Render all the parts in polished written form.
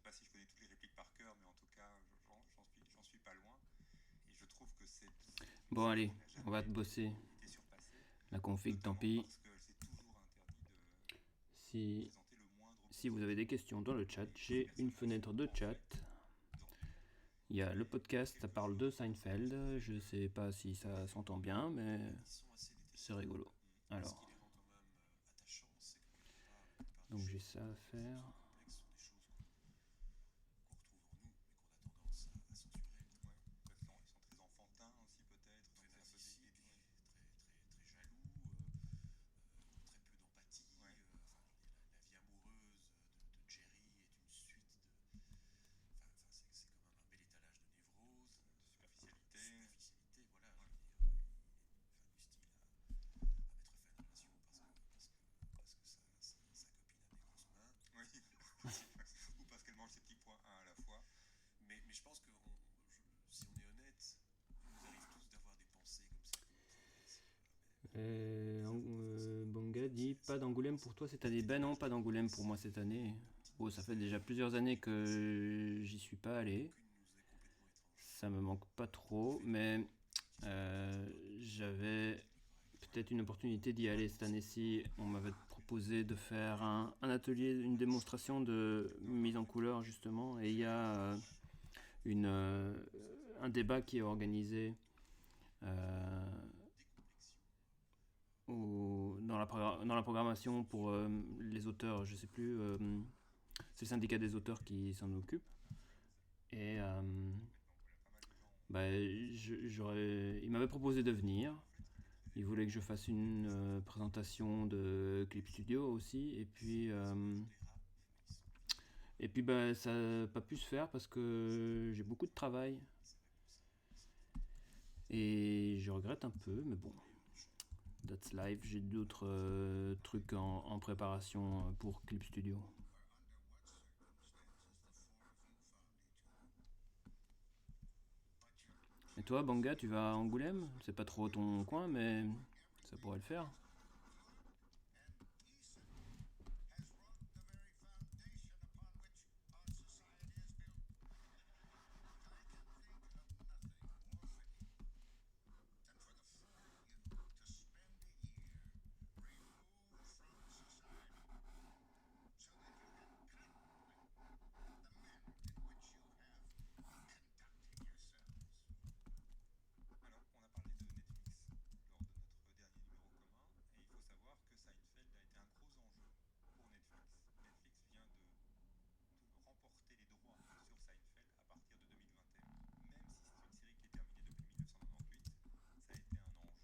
pas si je connais toutes les répliques par cœur, mais en tout cas, j'en suis pas loin. Et je trouve que c'est une Bon, série allez, qui n'a on va te jamais bosser. été surpassée, La config, tant notamment pis. parce qu'elle s'est toujours interdit de Si, présenter le moindre si vous conflit. avez des questions dans le chat, Et ces j'ai une personnages fenêtre sont de en chat. fait dans Il y a le les podcast, ça quelque parle de chose dont Seinfeld. Je sais pas si ça s'entend bien, mais Ils sont assez c'est détestables. rigolo. Ce qui Alors, les rend quand même attachants, c'est que la plupart des donc j'ai choses, ça à qui faire. sont complexes, sont des choses qu'on retrouve en nous, mais qu'on a tendance à censurer. ouais, parce qu'ils sont très enfantins aussi peut-être, Très donc c'est un peu narcissiques, des- très jaloux, très peu d'empathie. ouais. La vie amoureuse de Jerry est une suite de. C'est quand même un bel étalage de névrose, De superficialité. superficialité, voilà. Ouais. Je veux dire, du style à mettre fin à une relation parce que sa copine a des grosses mains. Oui. Ou parce qu'elle mange ses petits points un à la fois. Mais je pense que si on est honnête, il nous arrive tous d'avoir des pensées comme ça. Bonga dit pas d'Angoulême pour toi cette année. Ben non, pas d'Angoulême pour moi cette année. Bon, ça fait déjà plusieurs années que j'y suis pas allé. Aucune nous est complètement étrangère. Ça me manque pas trop, mais j'avais peut-être une opportunité d'y aller cette année-ci. On m'avait proposé de faire un atelier, une démonstration de mise en couleur justement, et il y a un débat qui est organisé dans la programmation pour les auteurs, je sais plus, c'est le syndicat des auteurs qui s'en occupe. Et il m'avait proposé de venir. Il voulait que je fasse une présentation de Clip Studio aussi. Et puis ça n'a pas pu se faire parce que j'ai beaucoup de travail. Et je regrette un peu, mais bon. That's live. J'ai d'autres trucs en préparation pour Clip Studio. Et toi, Banga, tu vas à Angoulême? C'est pas trop ton coin, mais ça pourrait le faire. Alors, on a parlé de Netflix lors de notre dernier numéro commun, et il faut savoir que Seinfeld a été un gros enjeu pour Netflix. Netflix vient de remporter les droits sur Seinfeld à partir de 2021. Même si c'est une série qui est terminée depuis 1998, ça a été un enjeu important d'obtenir les droits de Seinfeld.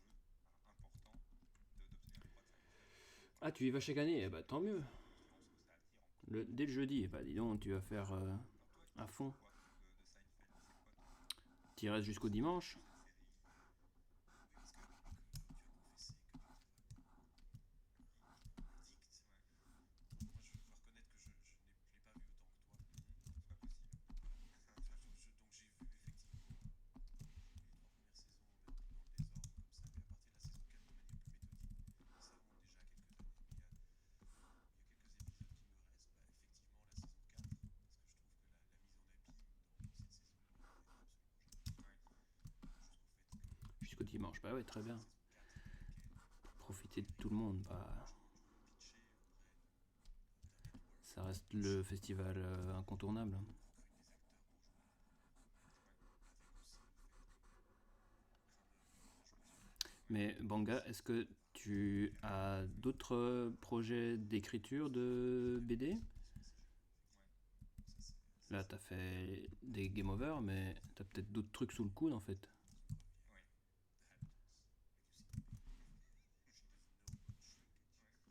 Ah, tu y vas chaque année? Eh bah tant mieux. L'audience que ça attire en Dès le jeudi, eh bah dis donc, tu vas faire Alors toi, à tu penses fond. quoi de Seinfeld? C'est quoi Tu y restes jusqu'au dimanche. cette série? Oui, parce que comme tu as confessé que tu étais vraiment addict, Ouais, moi je dois reconnaître que je ne l'ai pas vu autant que toi. c'est pas possible. Donc j'ai vu effectivement les trois premières saisons dans le désordre comme ça, mais à partir de la saison 4 de manière plus méthodique. Ça remonte déjà à quelques années, mais il y a quelques épisodes qui me restent. Effectivement la saison 4, parce que je trouve que la mise en abîme dans cette saison-là est absolument géniale. Ouais. Jusqu'au fait que Jusqu'au dimanche, bah ouais, très bien. la saison 4 dans laquelle Profiter de tout le monde, bah je peux le pitcher auprès d'un network ça reste le festival incontournable. recrute des acteurs pour jouer avec aussi le fait que Kramer est vachement souvent. Mais Banga, est-ce que tu as d'autres projets d'écriture de BD? C'est jaloux, Ouais. effectivement. Ça, Là, t'as fait des game over, mais t'as peut-être d'autres trucs sous le coude en fait. c'est une première. Oui. The Hamptons, avec du synopé. She doesn't know about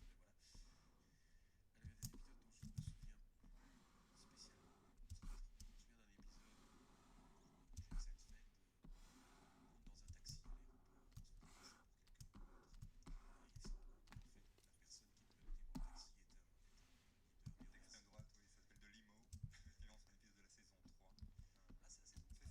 shrinkage. Ouais. On va pas en dire plus, mais voilà. Alors, il y a des épisodes dont je me souviens spécialement. Je me souviens d'un épisode où Jack Seinfeld monte dans un taxi à l'aéroport pour se faire passer pour quelqu'un d'autre. Et il se rend compte en fait que la personne qui le prenait en taxi est un leader D'extrême néo-nazi. droite, oui, ça s'appelle de Limo. Il lance un épisode de la saison 3. Ah, c'est la saison C'est 3.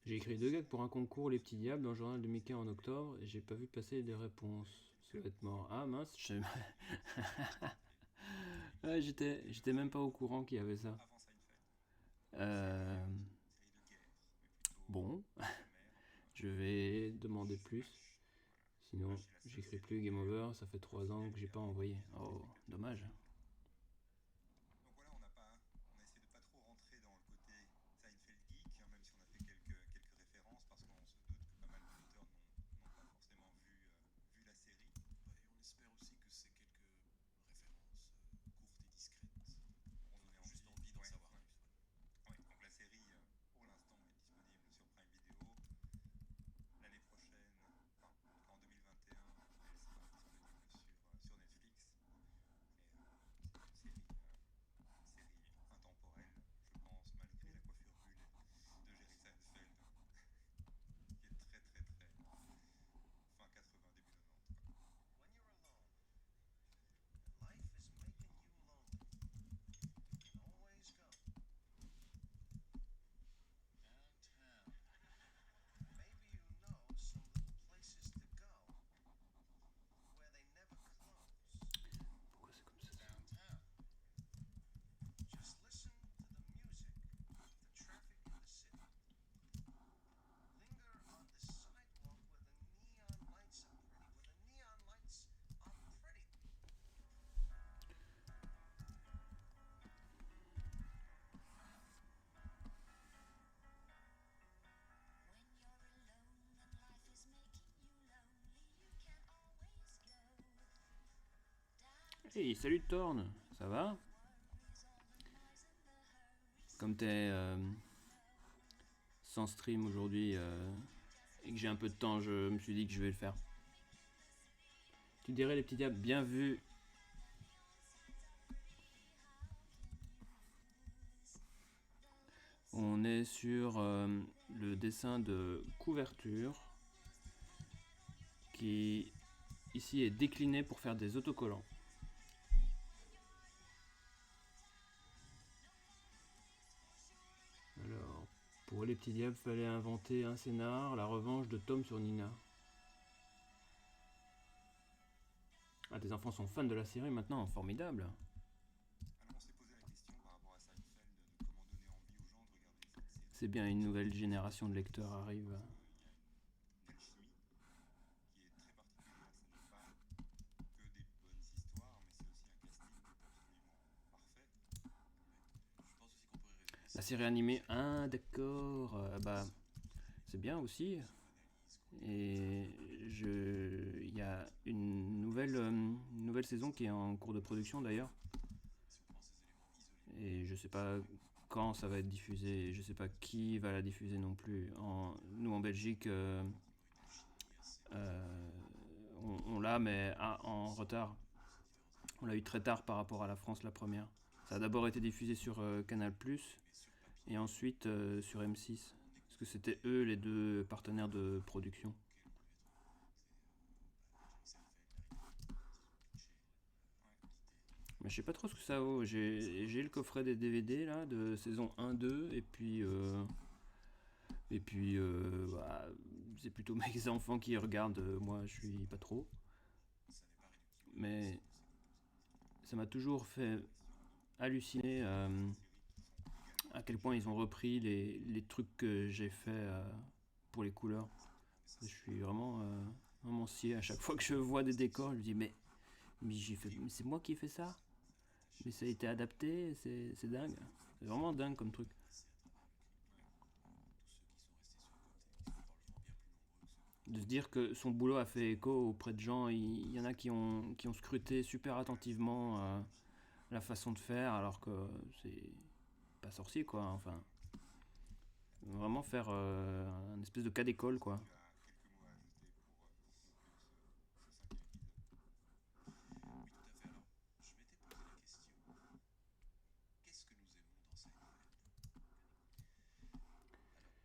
J'ai écrit 2 gags pour un concours Les Petits Diables dans le journal de Mickey en octobre et j'ai pas vu passer les réponses. Ça va être mort. Ah mince, ouais, j'étais même pas au courant qu'il y avait ça. Avant Seinfeld. Euh, Série de guerre, mais plutôt Bon, sommaire. je vais demander plus. Slash. Sinon, Moi, j'ai la j'écris seule plus série Game que Over, ça fait 3 ans que j'ai pas envoyé. Oh, dommage. Donc voilà, on a essayé de pas trop rentrer dans le côté Seinfeld geek, hein, même si on a fait quelques références, parce qu'on se doute que pas mal d'auditeurs n'ont pas forcément vu la série. Ouais, et on espère aussi que ces quelques références courtes et discrètes On donneront donnait juste envie, envie d'en ouais, savoir ouais. plus. Ouais, donc la série, pour l'instant, est disponible sur Prime Video. L'année prochaine, enfin, en tout cas en 2021, elle sera disponible sur Netflix. Et c'est une série intemporelle, je pense, malgré la coiffure bulle de Jerry Seinfeld, qui est très très très fin 80, début 90, quoi. When you're alone and life is making you lonely, you can always go downtown. Maybe you know some little places to go where they never close. Pourquoi c'est comme ça? Downtown. Just listen to the music of the traffic in the city. Linger on the sidewalk where the neon lights are pretty, where the neon lights are pretty. Hey, salut Thorn, ça va? Comme t'es sans stream aujourd'hui et que j'ai un peu de temps, je me suis dit que je vais le faire. Tu dirais les petits diables, bien vu. On est sur le dessin de couverture qui ici est décliné pour faire des autocollants. Alors, pour les petits diables, fallait inventer un scénar, la revanche de Tom sur Nina. Ah, tes enfants sont fans de la série maintenant, formidable. Alors on s'est posé la question par rapport à Seinfeld de comment donner envie aux gens de regarder cette série. C'est bien, une nouvelle génération de lecteurs arrive. Parce qu'il y a une alchimie qui est très particulière. Ce n'est pas que des bonnes histoires, mais c'est aussi un casting qui est absolument parfait. Je pense aussi qu'on pourrait résumer La ça série animée, ah d'accord, bah c'est bien aussi. Et il y a une nouvelle saison qui est en cours de production d'ailleurs. si on prend ces éléments isolés. Et je sais pas quand ça va être diffusé, et je sais pas qui va la diffuser non plus. Nous en Belgique, on l'a, mais en retard. On l'a eu très tard par rapport à la France, la première. Ça a d'abord été diffusé sur Canal+, et ensuite sur M6. Parce que c'était eux les deux partenaires de production. Mais je sais pas trop ce que ça vaut. J'ai le coffret des DVD là, de saison 1-2, et puis bah, c'est plutôt mes enfants qui regardent, moi je suis pas trop. Mais ça m'a toujours fait halluciner à quel point ils ont repris les trucs que j'ai fait pour les couleurs. Je suis vraiment scié à chaque fois que je vois des décors, je me dis mais c'est moi qui ai fait ça, mais ça a été adapté, c'est dingue, c'est vraiment dingue comme truc. De se dire que son boulot a fait écho auprès de gens, il y en a qui ont scruté super attentivement la façon de faire, alors que c'est pas sorcier quoi, enfin vraiment faire un espèce de cas d'école quoi. Tu as quelques mots à ajouter pour conclure ce 5e épisode. Oui, tout à fait. Alors, je m'étais posé la question, qu'est-ce que nous aimons dans Seinfeld? Alors,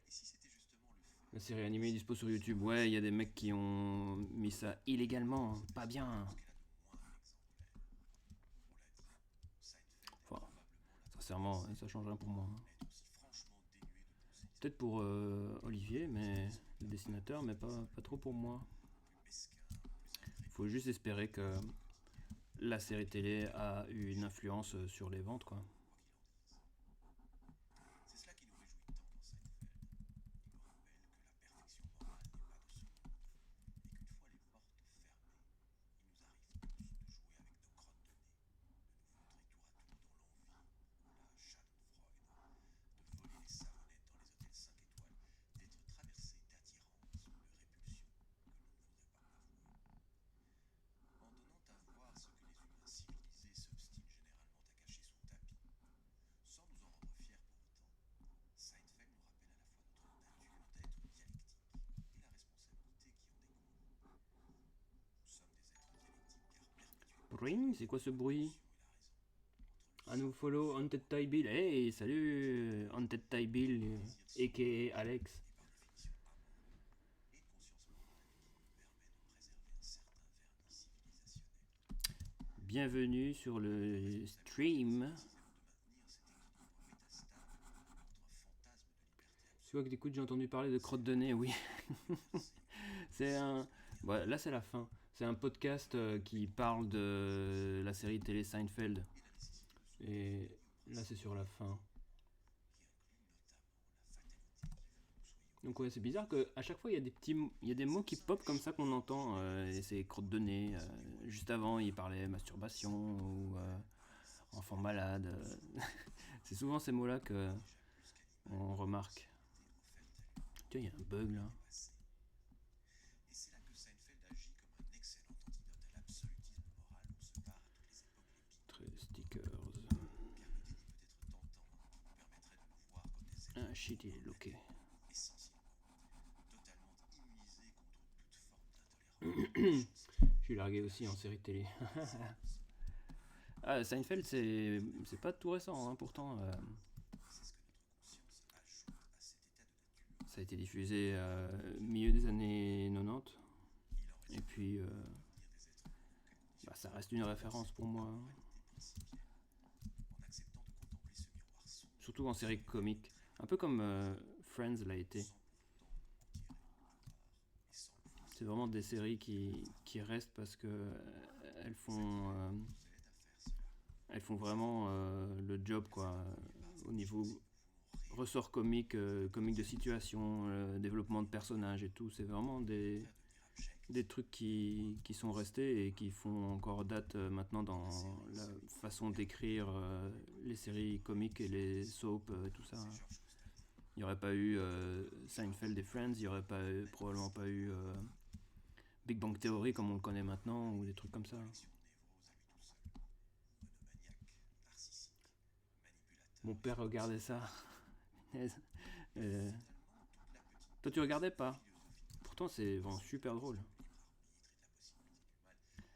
et si c'était justement le fait... La série animée est dispo sur YouTube. Ouais, il y a des mecs qui ont mis ça illégalement, pas bien. Parce qu'elle a de moins exemplaires. On l'a dit, Seinfeld est Enfin, probablement la sincèrement, ça change rien pour moi. est aussi franchement dénuée de bon sens. Peut-être pour Olivier, mais le dessinateur, mais pas trop pour moi. Faut juste espérer que la série télé a eu une influence sur les ventes, quoi. C'est cela qui nous réjouit tant dans Seinfeld. Il nous rappelle que la perfection morale n'est pas de ce monde, et qu'une fois les portes fermées, il nous arrive tous de jouer avec nos crottes de nez, de nous vautrer tour à tour dans l'envie ou la schadenfreude, de voler les savonnettes dans les hôtels 5 étoiles, d'être traversé d'attirance ou de répulsion que l'on ne voudrait pas avouer. En donnant à voir ce que les humains civilisés s'obstinent généralement à cacher sous le tapis, sans nous en rendre fiers pour autant, Seinfeld nous rappelle à la fois notre nature d'être dialectique et la responsabilité qui en découle. Nous sommes des êtres dialectiques car perpétuellement Bring, c'est quoi ce bruit? entre À nous follow Haunted Ty Bill. Hey, salut Haunted Ty Bill, a.k.a. Alex. et par définition amour, et une conscience morale qui nous permet de préserver un certain vernis civilisationnel. Bienvenue sur le stream. Décidez-vous de maintenir cet équilibre métastable entre fantasme de liberté absolue Tu vois que d'écoute, j'ai entendu parler de crotte de nez, oui. C'est un... Ouais, là, c'est la fin. C'est un podcast qui parle de la série télé Seinfeld. Et là, c'est sur la fin. Donc ouais, c'est bizarre qu'à chaque fois, il y a il y a des mots qui pop comme ça qu'on entend. Et c'est crotte de nez. Juste avant, il parlait masturbation ou enfant malade. C'est souvent ces mots-là que on remarque. Tiens, il y a un bug là. Et c'est là que Seinfeld agit comme un excellent antidote à l'absolutisme moral où se barre à toutes les époques les Très stickers. car le déni peut-être tentant nous permettrait de nous voir comme des êtres Ah shit, il est loqué. essentiellement, totalement immunisés contre toute forme d'intolérance. Je suis largué aussi en série télé. Ah, Seinfeld, c'est pas tout récent, hein, pourtant. C'est ce que notre conscience ajoute à cet état de nature. Ça a été diffusé milieu des années 90. Il en Et puis, reste des êtres bah, ça reste une référence pour moi. en acceptant de contempler ce miroir sombre Surtout en série comique. Un peu comme Friends l'a été. sans pour autant en tirer le pouvoir et sans le forcer C'est vraiment des séries qui restent parce que elles font, elles font vraiment le job, quoi. Au niveau ressort comique, comique de situation, développement de personnages et tout. C'est vraiment des trucs qui sont restés et qui font encore date maintenant dans la façon d'écrire les séries comiques et les soaps et tout ça. Il n'y aurait pas eu Seinfeld et Friends, il n'y aurait pas probablement pas eu Big Bang Theory comme on le connaît maintenant ou des trucs comme ça. Mon père regardait ça. Euh, Toi tu regardais pas. Pourtant c'est vraiment super drôle.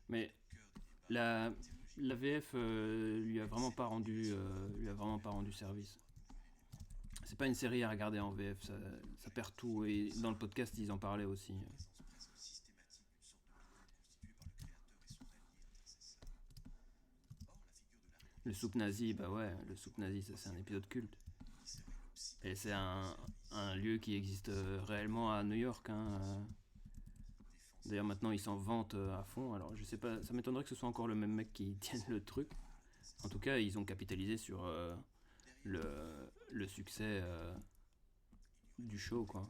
Mais la VF lui a vraiment pas rendu service. C'est pas une série à regarder en VF, ça perd tout. Et dans le podcast ils en parlaient aussi. Le soupe nazi, bah ouais, le soupe nazi, ça c'est un épisode culte. Et c'est un lieu qui existe réellement à New York. Hein. D'ailleurs maintenant ils s'en vantent à fond. Alors je sais pas, ça m'étonnerait que ce soit encore le même mec qui tienne le truc. En tout cas ils ont capitalisé sur le succès du show, quoi.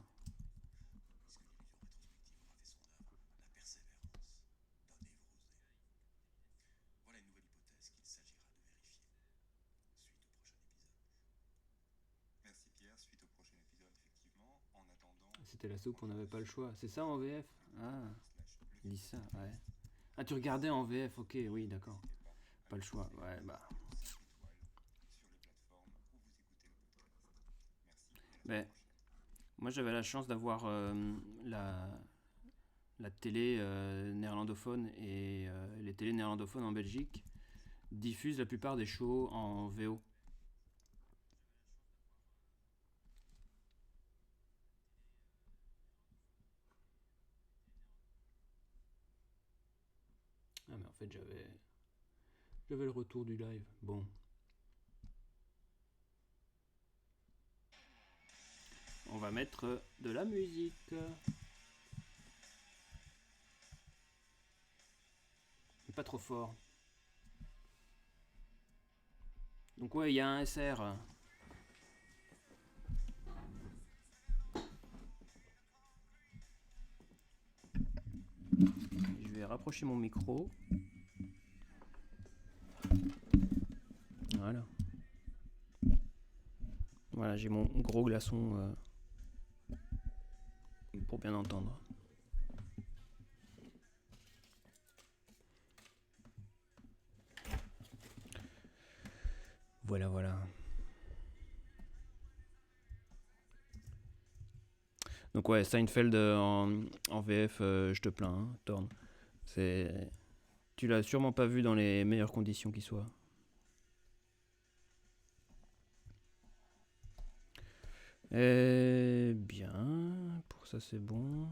Voilà une nouvelle hypothèse qu'il s'agira de vérifier. Suite au prochain épisode. Merci Pierre, suite au prochain épisode, effectivement. En attendant, C'était la soupe, on n'avait pas le choix. C'est ça en VF? Ah, slash le ils disent ça, ouais. Ah, tu regardais en VF, ok, oui, d'accord. Pas le choix, ouais, bah. 5 étoiles sur les plateformes où vous écoutez le podcast. Merci et à la Mais semaine prochaine. moi j'avais la chance d'avoir la télé néerlandophone et les télés néerlandophones en Belgique diffusent la plupart des shows en VO. Ah mais en fait j'avais le retour du live. Bon. On va mettre de la musique. Mais pas trop fort. Donc ouais, il y a un SR. Je vais rapprocher mon micro. Voilà. Voilà, j'ai mon gros glaçon pour bien entendre. Voilà, voilà. Donc ouais, Seinfeld en VF, je te plains, hein, Thorne. Tu l'as sûrement pas vu dans les meilleures conditions qui soient. Eh bien, pour ça c'est bon.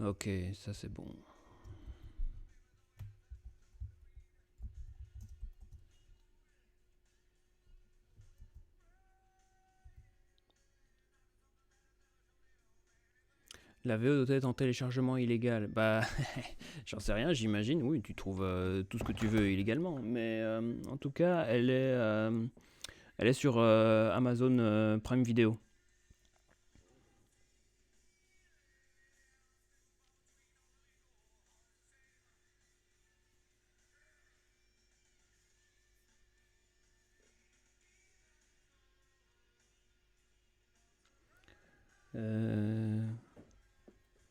Ok, ça c'est bon. La VO doit être en téléchargement illégal. Bah, j'en sais rien, j'imagine. Oui, tu trouves tout ce que tu veux illégalement. Mais en tout cas, elle est sur Amazon Prime Video.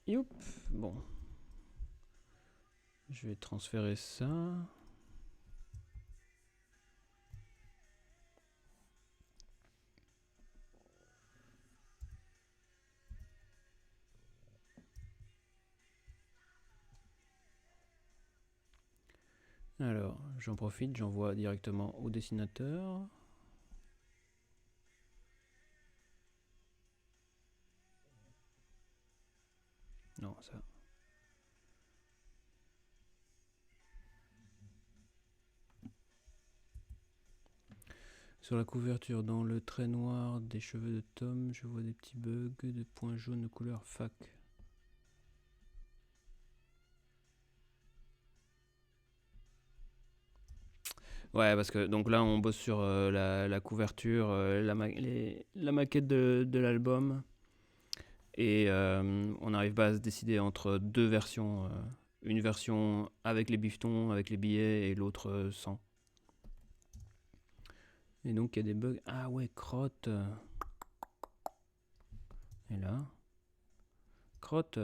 Youp, bon. Je vais transférer ça. Alors, j'en profite, j'envoie directement au dessinateur. Non, ça. Sur la couverture, dans le trait noir des cheveux de Tom, je vois des petits bugs de points jaunes de couleur fac. Ouais, parce que donc là, on bosse sur la couverture, la maquette de l'album. Et on n'arrive pas à se décider entre deux versions. Une version avec les bifetons, avec les billets, et l'autre sans. Et donc, il y a des bugs. Ah ouais, crotte. Et là. Crotte.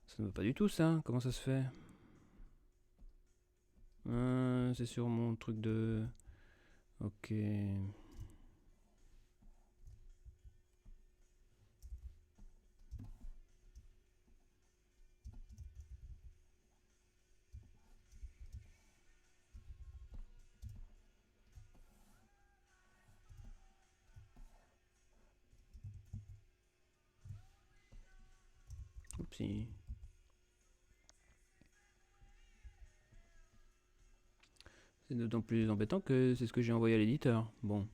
Ça ne va pas du tout, ça. Comment ça se fait? C'est sur mon truc de... Ok. Oupsie. C'est d'autant plus embêtant que c'est ce que j'ai envoyé à l'éditeur. Bon.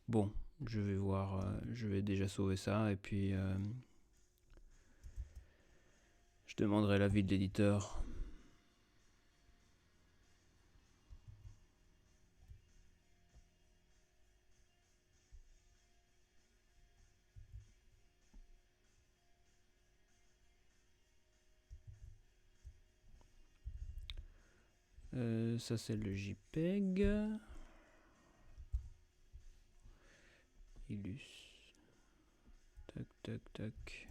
Bon, je vais voir. Je vais déjà sauver ça et puis je demanderai l'avis de l'éditeur. Ça c'est le JPEG. Illus. Tac, tac, tac.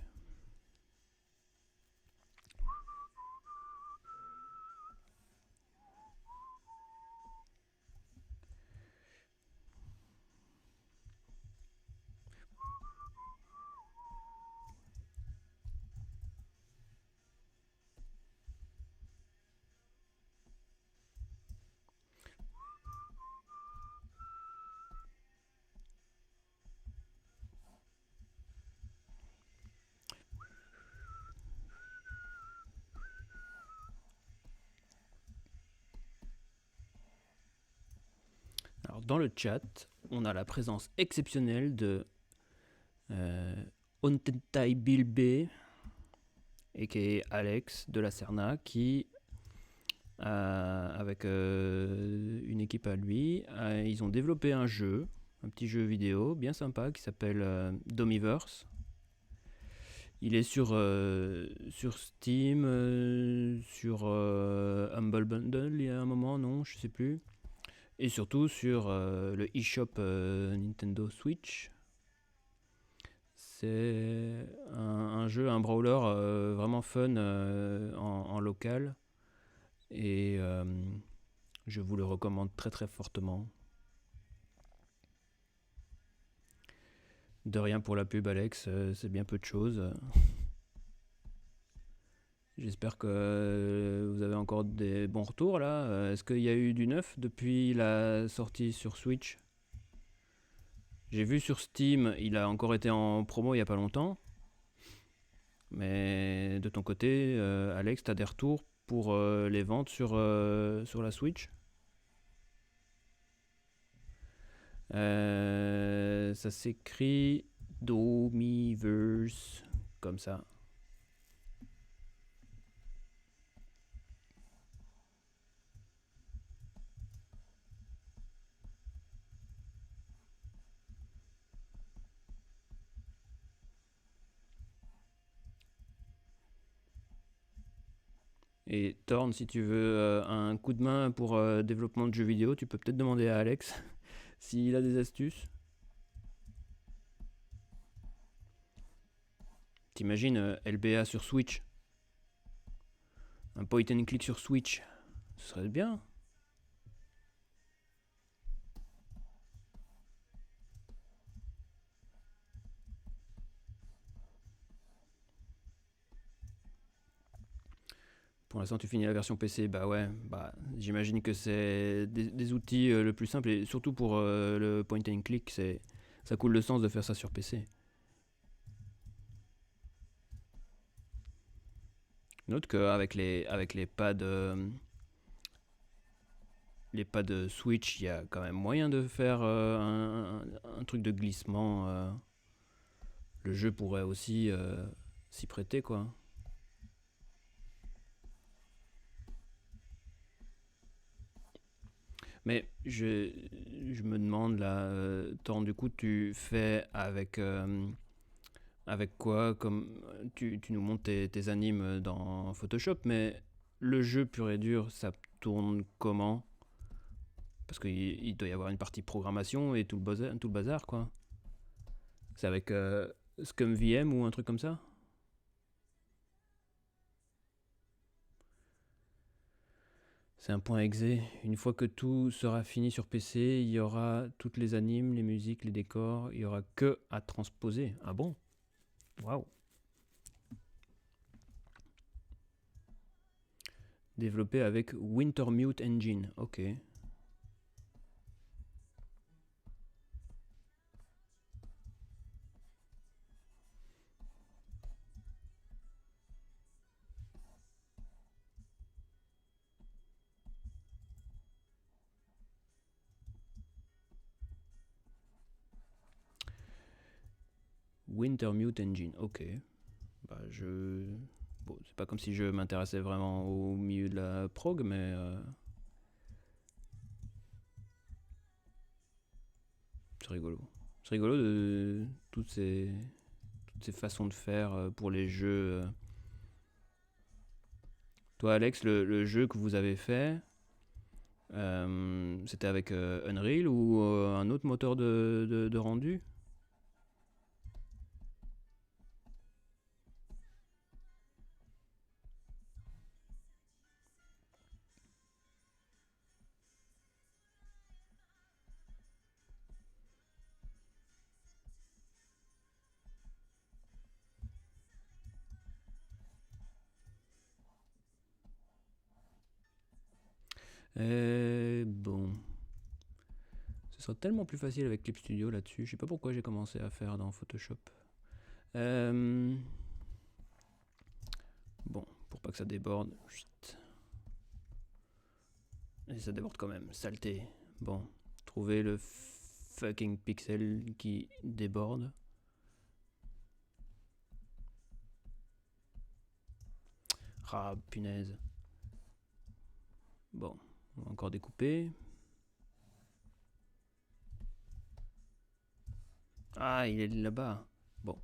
Alors, dans le chat, on a la présence exceptionnelle de Ontentai Bilbe et Alex de la Serna qui, avec une équipe à lui, ils ont développé un petit jeu vidéo bien sympa qui s'appelle Domiverse. Il est sur Steam, sur Humble Bundle il y a un moment, non, je sais plus. Et surtout sur le eShop Nintendo Switch. C'est un jeu, un brawler vraiment fun en local. Et je vous le recommande très très fortement. De rien pour la pub, Alex, c'est bien peu de choses. J'espère que vous avez encore des bons retours là. Est-ce qu'il y a eu du neuf depuis la sortie sur Switch ? J'ai vu sur Steam, il a encore été en promo il n'y a pas longtemps. Mais de ton côté, Alex, tu as des retours pour les ventes sur la Switch ? Ça s'écrit Domiverse, comme ça. Et Thorn, si tu veux un coup de main pour développement de jeux vidéo, tu peux peut-être demander à Alex s'il a des astuces. T'imagines LBA sur Switch, un point and click sur Switch, ce serait bien. Pour l'instant, tu finis la version PC, bah ouais, j'imagine que c'est des outils le plus simple, et surtout pour le point and click, ça coule le sens de faire ça sur PC. Note qu'avec les pads Switch, il y a quand même moyen de faire un truc de glissement. Le jeu pourrait aussi s'y prêter, quoi. Mais je me demande là, Thorn, du coup, tu fais avec quoi comme tu nous montres tes animes dans Photoshop, mais le jeu pur et dur, ça tourne comment ? Parce qu'il doit y avoir une partie programmation et tout le bazar, quoi. C'est avec ScumVM ou un truc comme ça ? C'est un point exe. Une fois que tout sera fini sur PC, il y aura toutes les animes, les musiques, les décors. Il n'y aura que à transposer. Ah bon ? Waouh. Développé avec Wintermute Engine. Ok. Wintermute Engine. Ok. Bon, c'est pas comme si je m'intéressais vraiment au milieu de la prog, mais c'est rigolo. C'est rigolo de toutes ces façons de faire pour les jeux. Toi, Alex, le jeu que vous avez fait, C'était avec Unreal ou un autre moteur de rendu? Bon. Ce sera tellement plus facile avec Clip Studio là-dessus. Je sais pas pourquoi j'ai commencé à faire dans Photoshop. Bon, pour pas que ça déborde. Chut. Et ça déborde quand même. Saleté. Bon, trouver le fucking pixel qui déborde. Ah, punaise. Bon, on va encore découper. Ah, il est là-bas. Bon.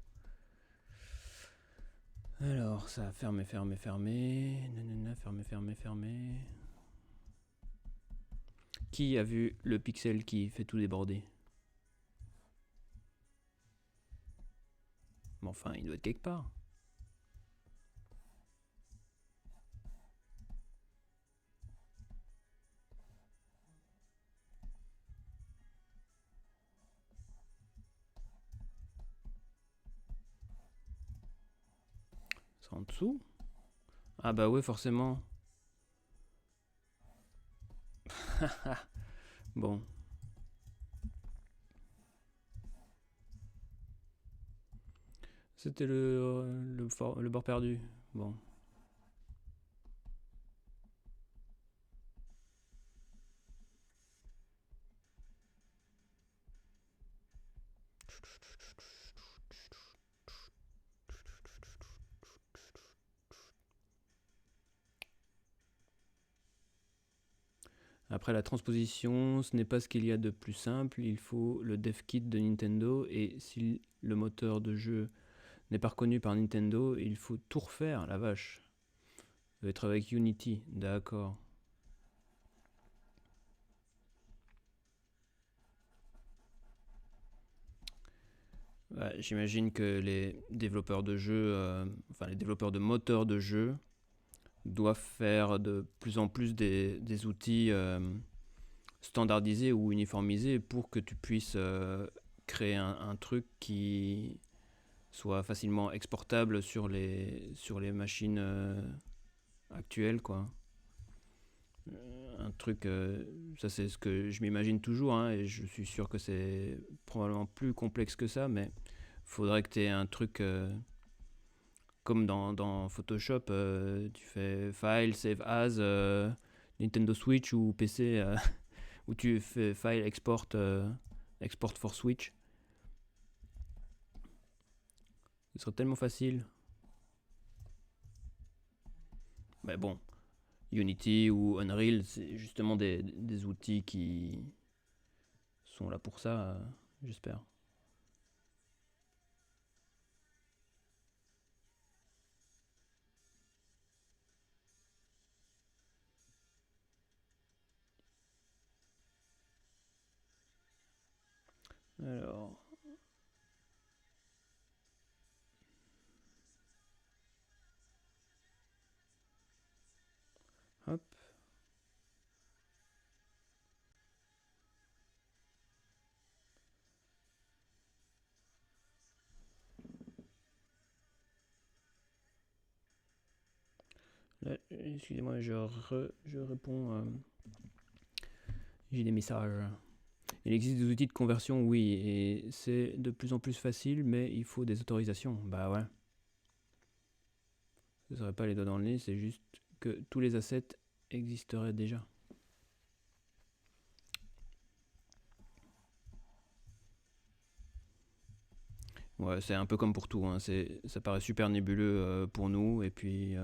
Alors, ça a fermé, fermé, fermé. Nanana, fermé, fermé, fermé. Qui a vu le pixel qui fait tout déborder? Mais enfin, il doit être quelque part. C'est en dessous? Ah bah ouais, forcément. Bon. C'était le bord perdu. Bon. Après la transposition, ce n'est pas ce qu'il y a de plus simple. Il faut le dev kit de Nintendo et si le moteur de jeu n'est pas reconnu par Nintendo, il faut tout refaire, la vache. Ça va être avec Unity, d'accord. Ouais, j'imagine que les développeurs de jeux, enfin les développeurs de moteurs de jeux, doivent faire de plus en plus des outils standardisés ou uniformisés pour que tu puisses créer un truc qui soit facilement exportable sur les machines actuelles, quoi. Un truc, ça c'est ce que je m'imagine toujours, hein, et je suis sûr que c'est probablement plus complexe que ça, mais faudrait que tu aies un truc comme dans Photoshop, tu fais File, Save As, Nintendo Switch ou PC, où tu fais File, Export, Export for Switch. Ce serait tellement facile. Mais bon, Unity ou Unreal, c'est justement des outils qui sont là pour ça, j'espère. Alors, hop. Là, excusez-moi, je réponds. J'ai des messages. Il existe des outils de conversion, oui, et c'est de plus en plus facile, mais il faut des autorisations. Bah ouais. Ce serait pas les doigts dans le nez, c'est juste que tous les assets existeraient déjà. Ouais, c'est un peu comme pour tout, hein. Ça paraît super nébuleux pour nous, et puis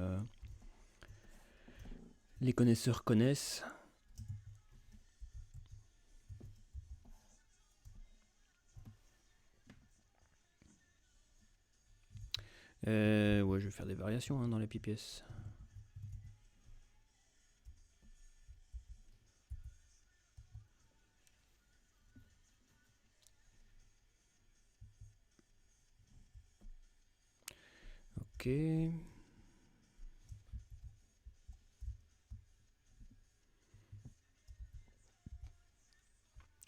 les connaisseurs connaissent. Ouais, je vais faire des variations hein, dans les PPS. Ok.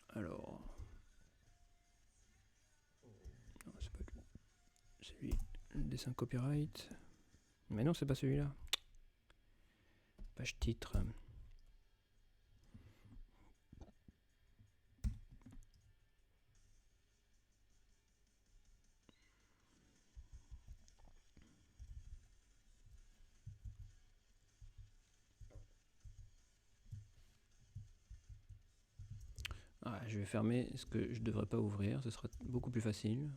Alors. Non, c'est pas lui. C'est lui. Le dessin copyright. Mais non, c'est pas celui-là. Page titre. Ah, je vais fermer ce que je devrais pas ouvrir, ce sera beaucoup plus facile.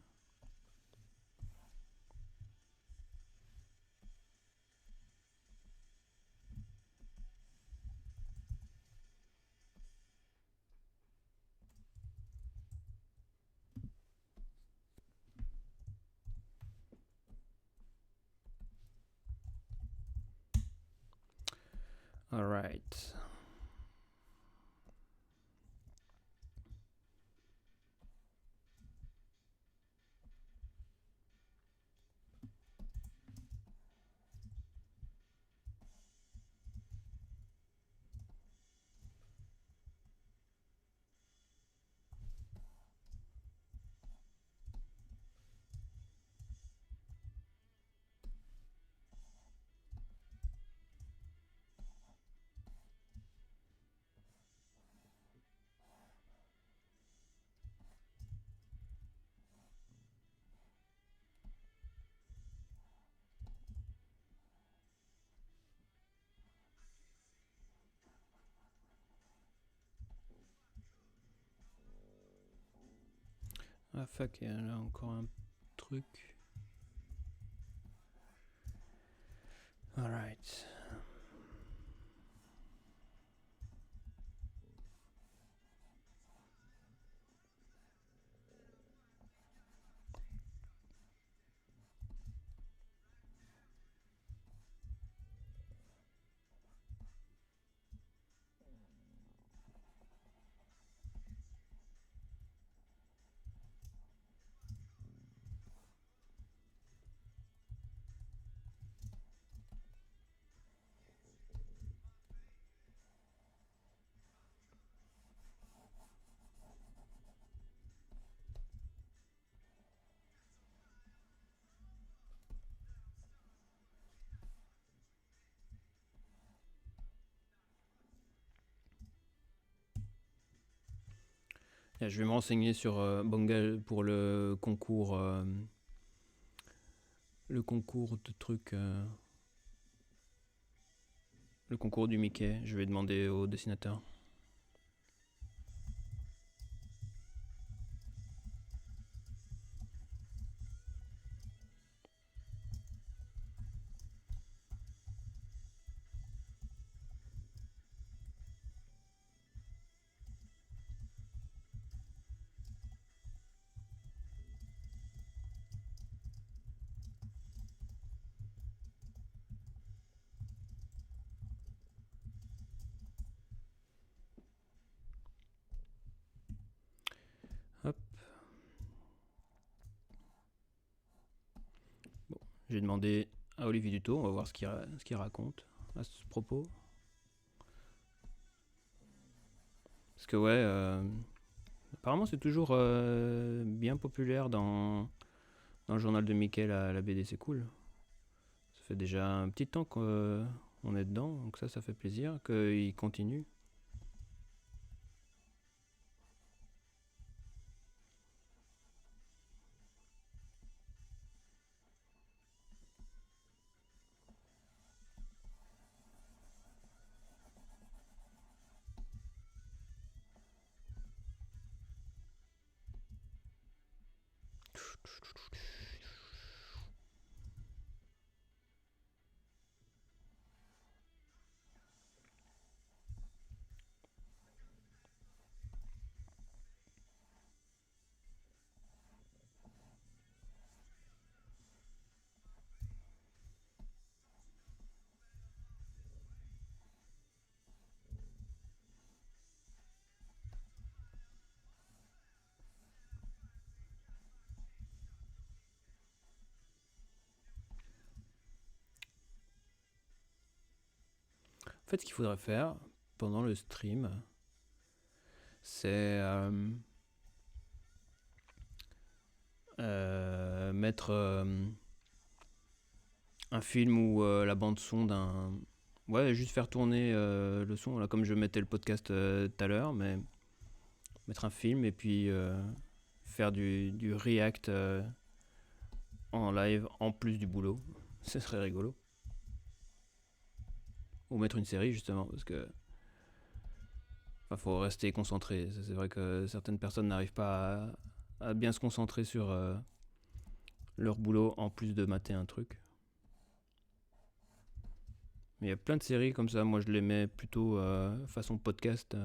All right. Ah fuck, il y a là encore un truc. Alright. Je vais me renseigner sur Bonga pour le concours de trucs. Le concours du Mickey. Je vais demander au dessinateur. Hop. Bon, j'ai demandé à Olivier Dutot, on va voir ce qu'il raconte à ce propos. Parce que ouais, apparemment c'est toujours bien populaire dans le journal de Mickey, la BD, c'est cool. Ça fait déjà un petit temps qu'on est dedans, donc ça fait plaisir qu'il continue. En fait, ce qu'il faudrait faire pendant le stream, c'est mettre un film ou la bande son d'un... Ouais, juste faire tourner le son, là, comme je mettais le podcast tout à l'heure, mais mettre un film et puis faire du react en live en plus du boulot. Ce serait rigolo. Ou mettre une série, justement, parce que... Enfin, faut rester concentré. C'est vrai que certaines personnes n'arrivent pas à bien se concentrer sur leur boulot en plus de mater un truc. Mais il y a plein de séries comme ça. Moi, je les mets plutôt façon podcast.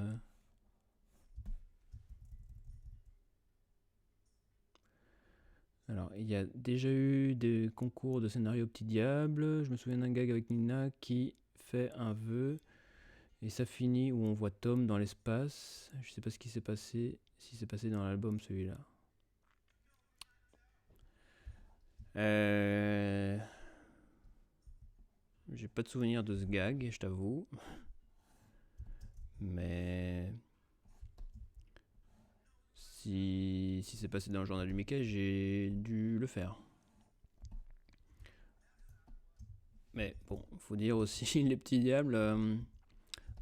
Alors, il y a déjà eu des concours de scénario Petit Diable. Je me souviens d'un gag avec Nina qui fait un vœu. Et ça finit où on voit Tom dans l'espace. Je sais pas ce qui s'est passé. Si c'est passé dans l'album celui-là. J'ai pas de souvenir de ce gag, je t'avoue. Mais si c'est passé dans le journal du Mickey, j'ai dû le faire. Mais bon, faut dire aussi les petits diables.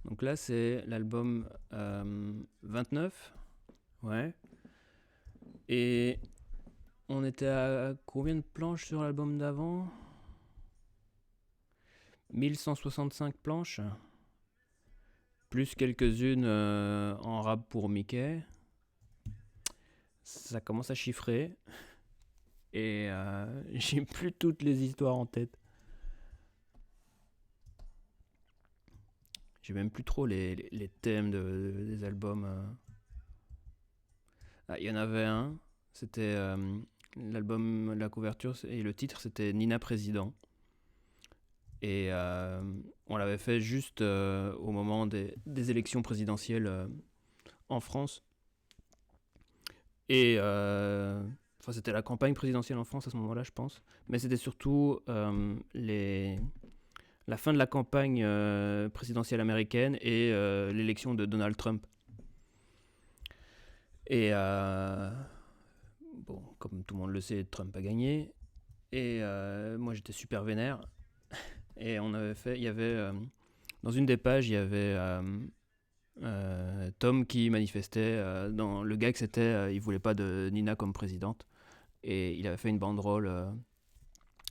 Donc là, c'est l'album 29. Ouais. Et on était à combien de planches sur l'album d'avant ? 1165 planches. Plus quelques-unes en rap pour Mickey. Ça commence à chiffrer. Et j'ai plus toutes les histoires en tête. J'ai même plus trop les thèmes des albums. Ah, il y en avait un. C'était l'album, la couverture et le titre, c'était Nina Président. Et on l'avait fait juste au moment des élections présidentielles en France. Et c'était la campagne présidentielle en France à ce moment-là, je pense. Mais c'était surtout la fin de la campagne présidentielle américaine et l'élection de Donald Trump. Et bon, comme tout le monde le sait, Trump a gagné. Et moi, j'étais super vénère. Et on avait fait, il y avait dans une des pages, il y avait Tom qui manifestait. Dans le gag, c'était il voulait pas de Nina comme présidente. Et il avait fait une banderole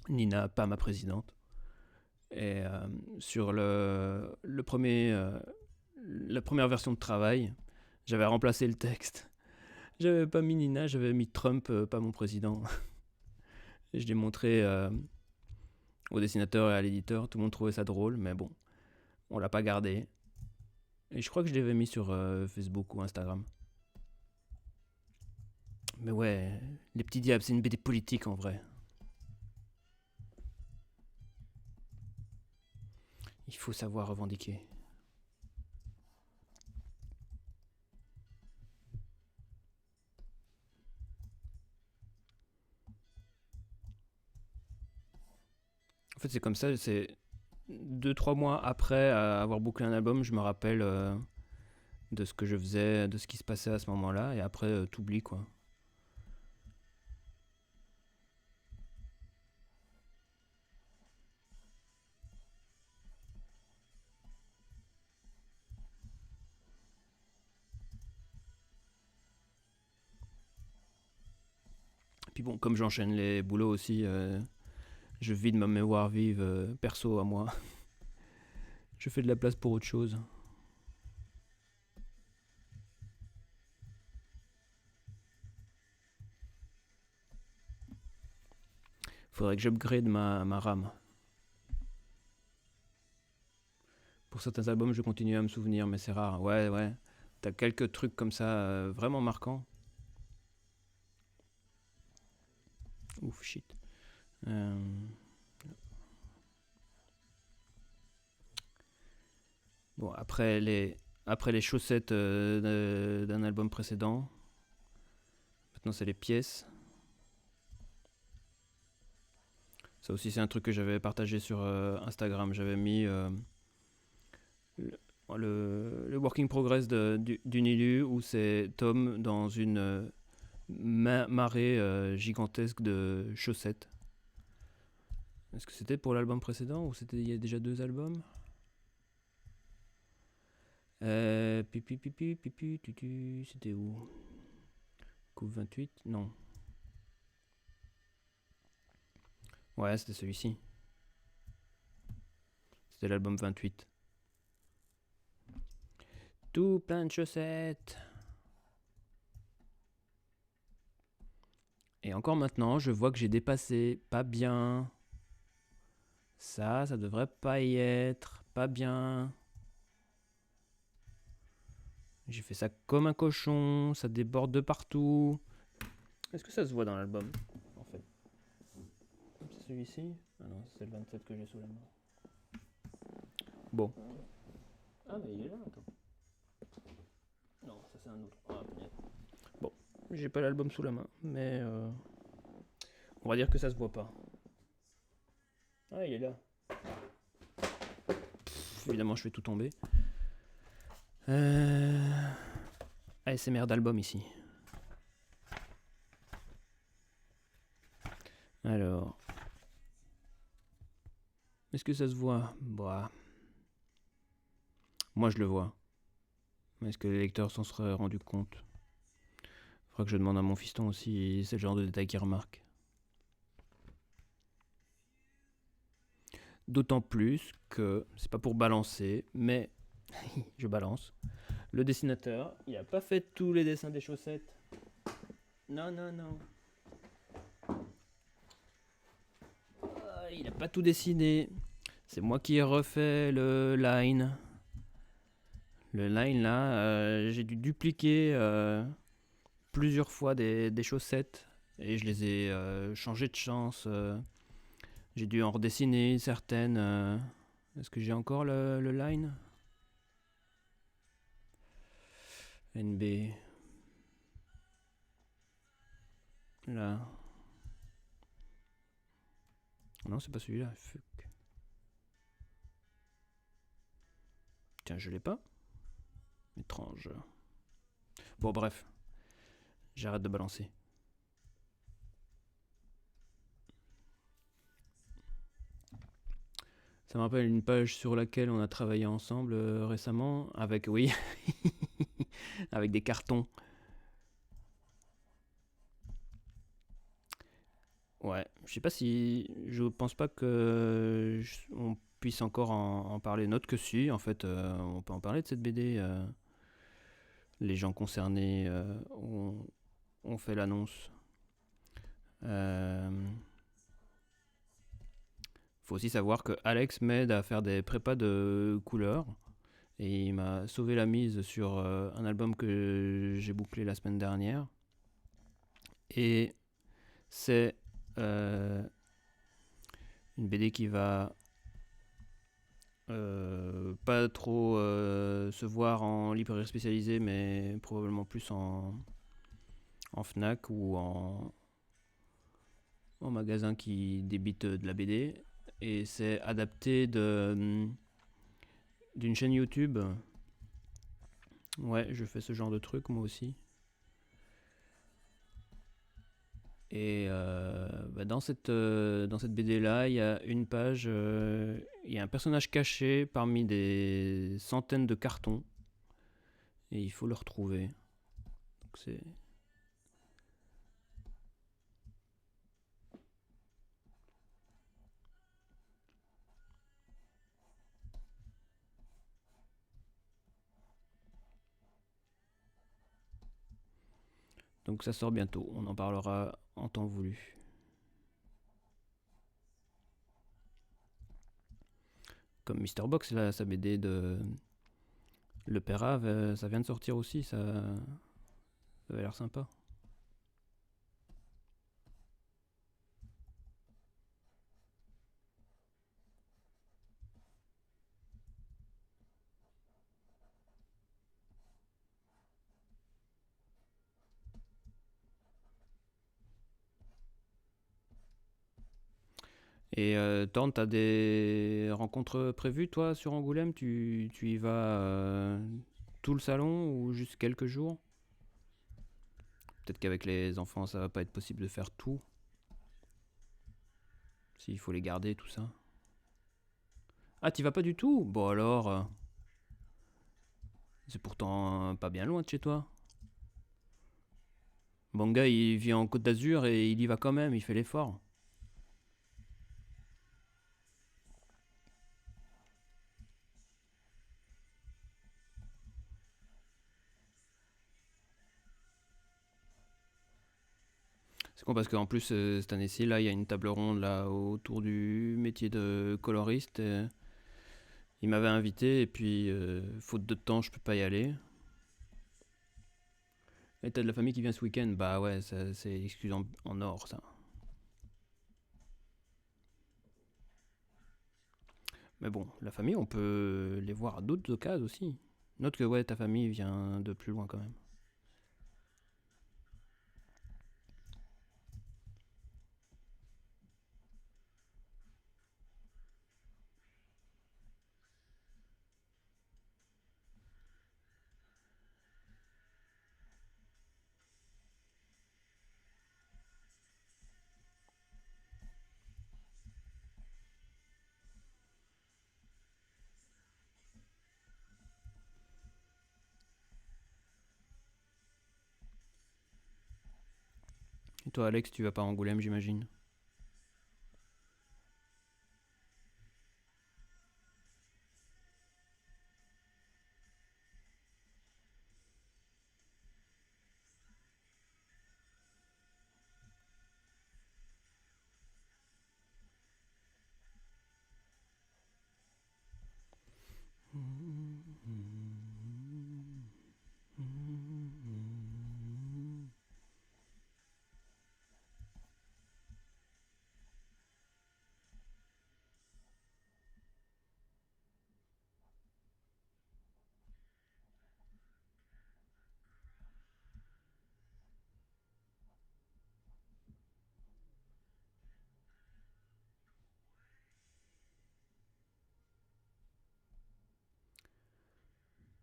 Nina, pas ma présidente. Et sur la première version de travail, j'avais remplacé le texte. J'avais pas mis Nina, j'avais mis Trump, pas mon président. Et je l'ai montré au dessinateur et à l'éditeur. Tout le monde trouvait ça drôle, mais bon, on l'a pas gardé. Et je crois que je l'avais mis sur Facebook ou Instagram. Mais ouais, Les Petits Diables, c'est une BD politique en vrai. Il faut savoir revendiquer. En fait, c'est comme ça, c'est 2-3 mois après avoir bouclé un album, je me rappelle de ce que je faisais, de ce qui se passait à ce moment-là, et après, t'oublies quoi. Puis bon, comme j'enchaîne les boulots aussi, je vide ma mémoire vive perso à moi. Je fais de la place pour autre chose. Faudrait que j'upgrade ma RAM. Pour certains albums, je continue à me souvenir, mais c'est rare. Ouais. T'as quelques trucs comme ça vraiment marquants. Ouf, shit. Bon, après les chaussettes d'un album précédent, maintenant c'est les pièces. Ça aussi, c'est un truc que j'avais partagé sur Instagram. J'avais mis le working progress d'une Ilu où c'est Tom dans une marée gigantesque de chaussettes. Est-ce que c'était pour l'album précédent ou c'était il y a déjà 2 albums? C'était où? Coupe 28? Non. Ouais, c'était celui-ci. C'était l'album 28. Tout plein de chaussettes. Et encore maintenant, je vois que j'ai dépassé. Pas bien. Ça devrait pas y être. Pas bien. J'ai fait ça comme un cochon. Ça déborde de partout. Est-ce que ça se voit dans l'album, en fait? C'est celui-ci? Ah non, c'est le 27 que j'ai sous la main. Bon. Ah mais il est là, attends. Non, ça c'est un autre. Ah, bon, j'ai pas l'album sous la main, mais on va dire que ça se voit pas. Ah, il est là. Évidemment, je fais tout tomber. ASMR d'album ici. Alors. Est-ce que ça se voit? Bah. Moi, je le vois. Est-ce que les lecteurs s'en seraient rendus compte? Faudra que je demande à mon fiston aussi, c'est le genre de détail qu'il remarque. D'autant plus que, c'est pas pour balancer, mais je balance. Le dessinateur, il a pas fait tous les dessins des chaussettes. Non. Il a pas tout dessiné. C'est moi qui ai refait le line. Le line là, j'ai dû dupliquer plusieurs fois des chaussettes et je les ai changées de chance. J'ai dû en redessiner certaines. Est-ce que j'ai encore le line? NB. Là. Non, c'est pas celui-là. Fuck. Tiens, je l'ai pas. Étrange. Bon, bref. J'arrête de balancer. Ça me rappelle une page sur laquelle on a travaillé ensemble récemment. Avec, oui. Avec des cartons. Ouais, je sais pas si. Je pense pas que on puisse encore en parler. Note que si, en fait, on peut en parler de cette BD. Les gens concernés ont fait l'annonce. Faut aussi savoir que Alex m'aide à faire des prépas de couleurs. Et il m'a sauvé la mise sur un album que j'ai bouclé la semaine dernière. Et c'est une BD qui va pas trop se voir en librairie spécialisée, mais probablement plus en Fnac ou en magasin qui débite de la BD. Et c'est adapté d'une chaîne YouTube. Ouais, je fais ce genre de truc moi aussi. Et dans cette BD là, il y a une page, il y a un personnage caché parmi des centaines de cartons. Et il faut le retrouver. Donc c'est. Donc ça sort bientôt, on en parlera en temps voulu. Comme Mister Box, là, sa BD de Le Pérave, ça vient de sortir aussi, ça avait l'air sympa. Et Torn, t'as des rencontres prévues, toi, sur Angoulême? Tu y vas tout le salon ou juste quelques jours? Peut-être qu'avec les enfants, ça va pas être possible de faire tout. S'il faut les garder, tout ça. Ah, t'y vas pas du tout? Bon alors, c'est pourtant pas bien loin de chez toi. Bon gars, il vit en Côte d'Azur et il y va quand même, il fait l'effort. C'est con parce qu'en plus, cette année-ci, là, il y a une table ronde là, autour du métier de coloriste. Il m'avait invité et puis, faute de temps, je peux pas y aller. Et t'as de la famille qui vient ce week-end? Bah ouais, c'est excuse en or, ça. Mais bon, la famille, on peut les voir à d'autres occasions aussi. Note que ouais, ta famille vient de plus loin quand même. Et toi, Alex, tu vas pas à Angoulême, j'imagine?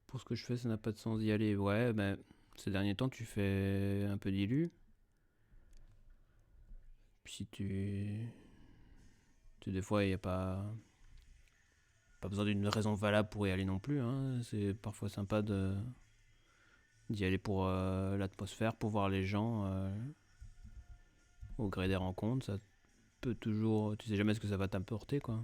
Pour ce que je fais, ça n'a pas de sens d'y aller. Ouais, mais ces derniers temps, tu fais un peu d'illu. Puis si des fois, il n'y a pas besoin d'une raison valable pour y aller non plus. Hein. C'est parfois sympa d'y aller pour l'atmosphère, pour voir les gens au gré des rencontres. Ça peut toujours. Tu sais jamais ce que ça va t'apporter, quoi.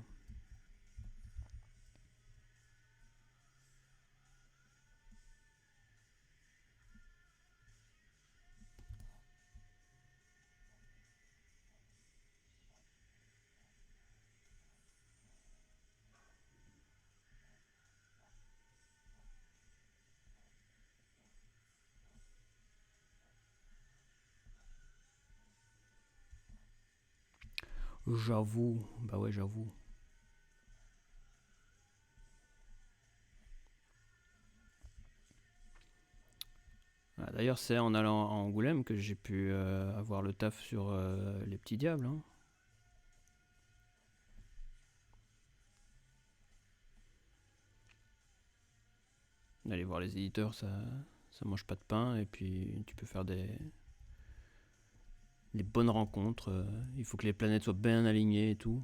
J'avoue. Bah ouais, j'avoue. Ah, d'ailleurs, c'est en allant à Angoulême que j'ai pu avoir le taf sur Les Petits Diables. Hein. Aller voir les éditeurs, ça mange pas de pain. Et puis, tu peux faire des bonnes rencontres. Il faut que les planètes soient bien alignées et tout.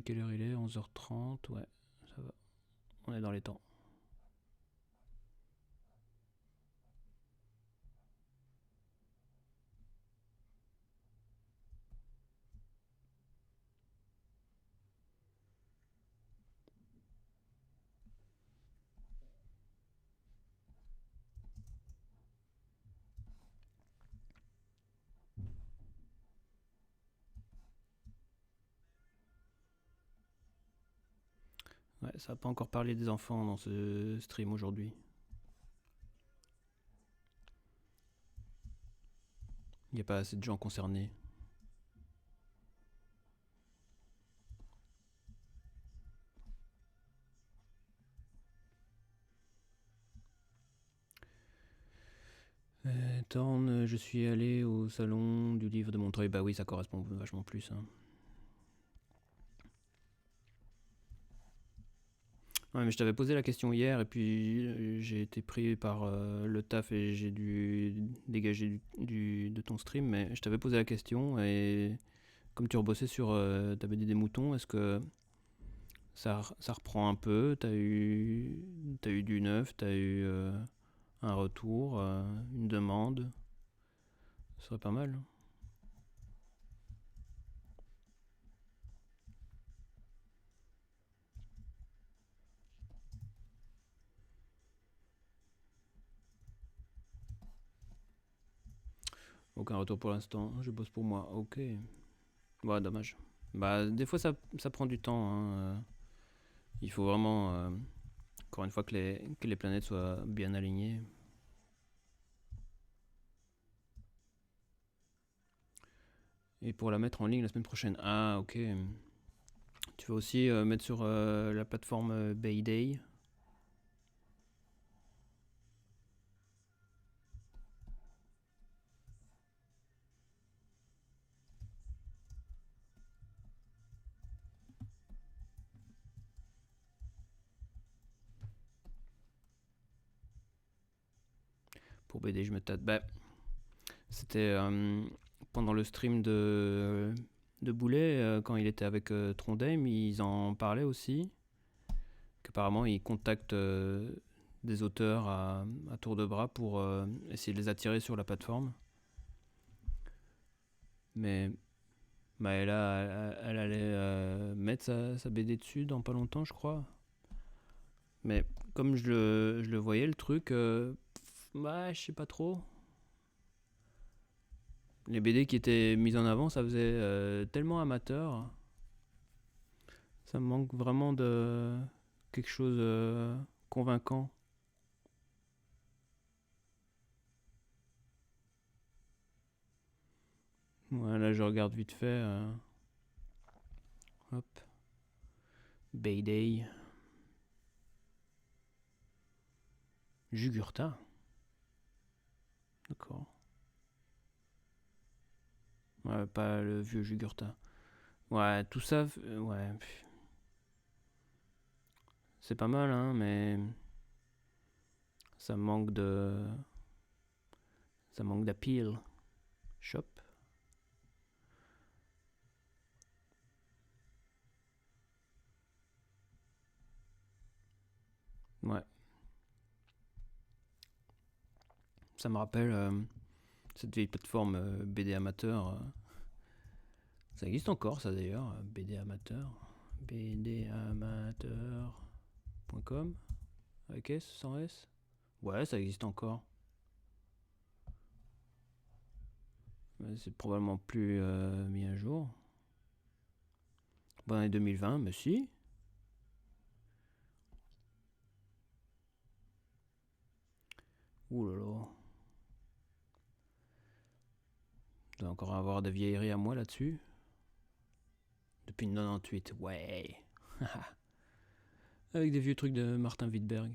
Quelle heure il est? 11h30, ouais, ça va. On est dans les temps. Ouais, ça n'a pas encore parlé des enfants dans ce stream aujourd'hui. Il n'y a pas assez de gens concernés. Thorne, je suis allé au salon du livre de Montreuil. Bah oui, ça correspond vachement plus. Hein. Ouais, mais je t'avais posé la question hier et puis j'ai été pris par le taf et j'ai dû dégager de ton stream. Mais je t'avais posé la question et comme tu rebossais sur ta BD des moutons, est-ce que ça reprend un peu? T'as eu du neuf, t'as eu un retour, une demande? Ce serait pas mal. Aucun retour pour l'instant, je bosse pour moi, ok. Ouais, dommage. Bah, des fois ça prend du temps. Hein. Il faut vraiment, encore une fois, que les planètes soient bien alignées. Et pour la mettre en ligne la semaine prochaine. Ah, ok. Tu vas aussi mettre sur la plateforme Bayday. Pour BD, je me tâte. Bah, c'était pendant le stream de Boulet, quand il était avec Trondheim, ils en parlaient aussi. Qu'apparemment, ils contactent des auteurs à tour de bras pour essayer de les attirer sur la plateforme. Mais Maëla, elle allait mettre sa BD dessus dans pas longtemps, je crois. Mais comme je le voyais, le truc, bah, je sais pas trop. Les BD qui étaient mises en avant, ça faisait tellement amateur. Ça me manque vraiment de quelque chose convaincant. Ouais, là, je regarde vite fait. Hop. Bayday. Jugurtha. D'accord. Ouais, pas le vieux Jugurtha. Ouais, tout ça, ouais. C'est pas mal, hein, mais ça manque de. Ça manque d'appeal. Shop. Ouais. Ça me rappelle cette vieille plateforme BD amateur. Ça existe encore, ça d'ailleurs, BD amateur. bdamateur.com avec S, sans S. Ouais, ça existe encore. Mais c'est probablement plus mis à jour. Bonne année 2020, mais si. Ouh là là. Il doit encore avoir des vieilleries à moi là-dessus. Depuis 98, ouais. Avec des vieux trucs de Martin Wittberg.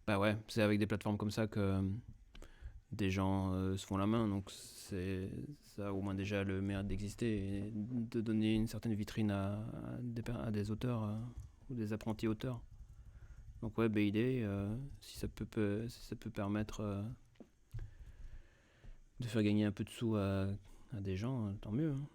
Bah ouais, c'est avec des plateformes comme ça que des gens se font la main, donc ça a au moins déjà le mérite d'exister et de donner une certaine vitrine à des auteurs ou des apprentis auteurs. Donc ouais, BID, si ça peut permettre de faire gagner un peu de sous à des gens, tant mieux. Hein.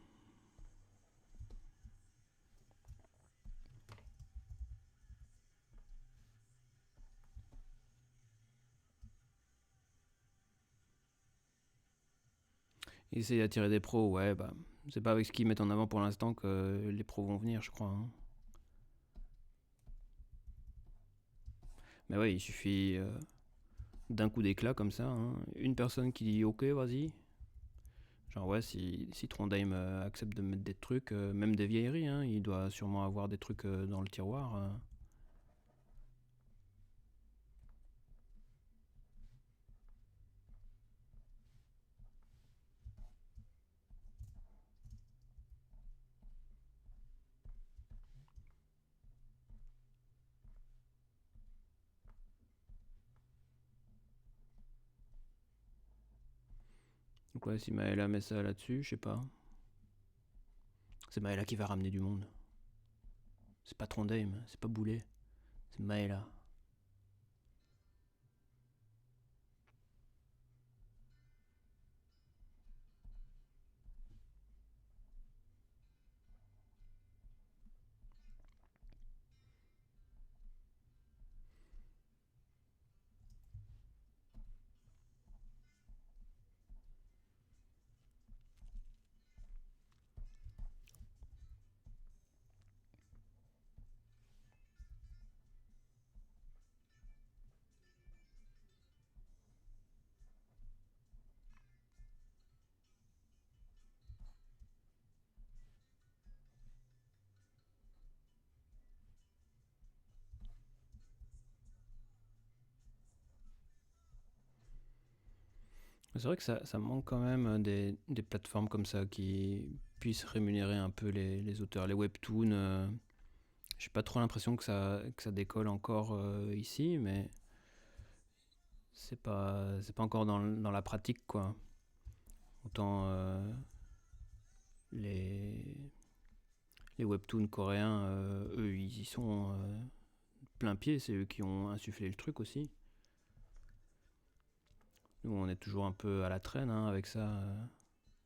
Essayer d'attirer des pros, ouais, bah, c'est pas avec ce qu'ils mettent en avant pour l'instant que les pros vont venir, je crois. Hein. Mais ouais, il suffit d'un coup d'éclat comme ça. Hein. Une personne qui dit ok, vas-y. Genre ouais, si Trondheim accepte de mettre des trucs, même des vieilleries, hein, il doit sûrement avoir des trucs dans le tiroir. Donc ouais, si Maëla met ça là-dessus, je sais pas. C'est Maëla qui va ramener du monde. C'est pas Trondheim, c'est pas Boulet, c'est Maëla. C'est vrai que ça manque quand même des plateformes comme ça qui puissent rémunérer un peu les auteurs. Les webtoons, j'ai pas trop l'impression que ça décolle encore ici, mais c'est pas encore dans la pratique, quoi. Autant les, les webtoons coréens, eux, ils y sont plein pied, c'est eux qui ont insufflé le truc aussi. Nous, on est toujours un peu à la traîne hein, avec ça.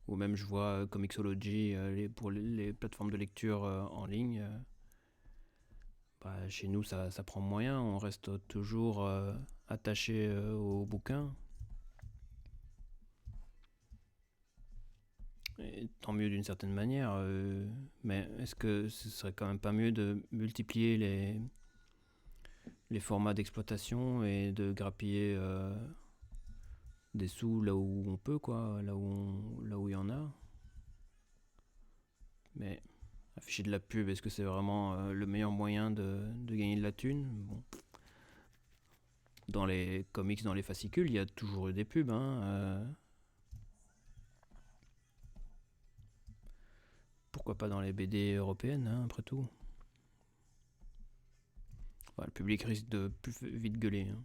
Ou même, je vois Comixology pour les plateformes de lecture en ligne. Bah, chez nous, ça prend moyen. On reste toujours attaché au bouquin. Et tant mieux d'une certaine manière. Mais est-ce que ce serait quand même pas mieux de multiplier les formats d'exploitation et de grappiller des sous là où on peut, quoi, là où il y en a. Mais afficher de la pub, est-ce que c'est vraiment le meilleur moyen de gagner de la thune? Bon. Dans les comics, dans les fascicules, il y a toujours eu des pubs. Hein, pourquoi pas dans les BD européennes, hein, après tout. Enfin, le public risque de plus vite gueuler. Hein.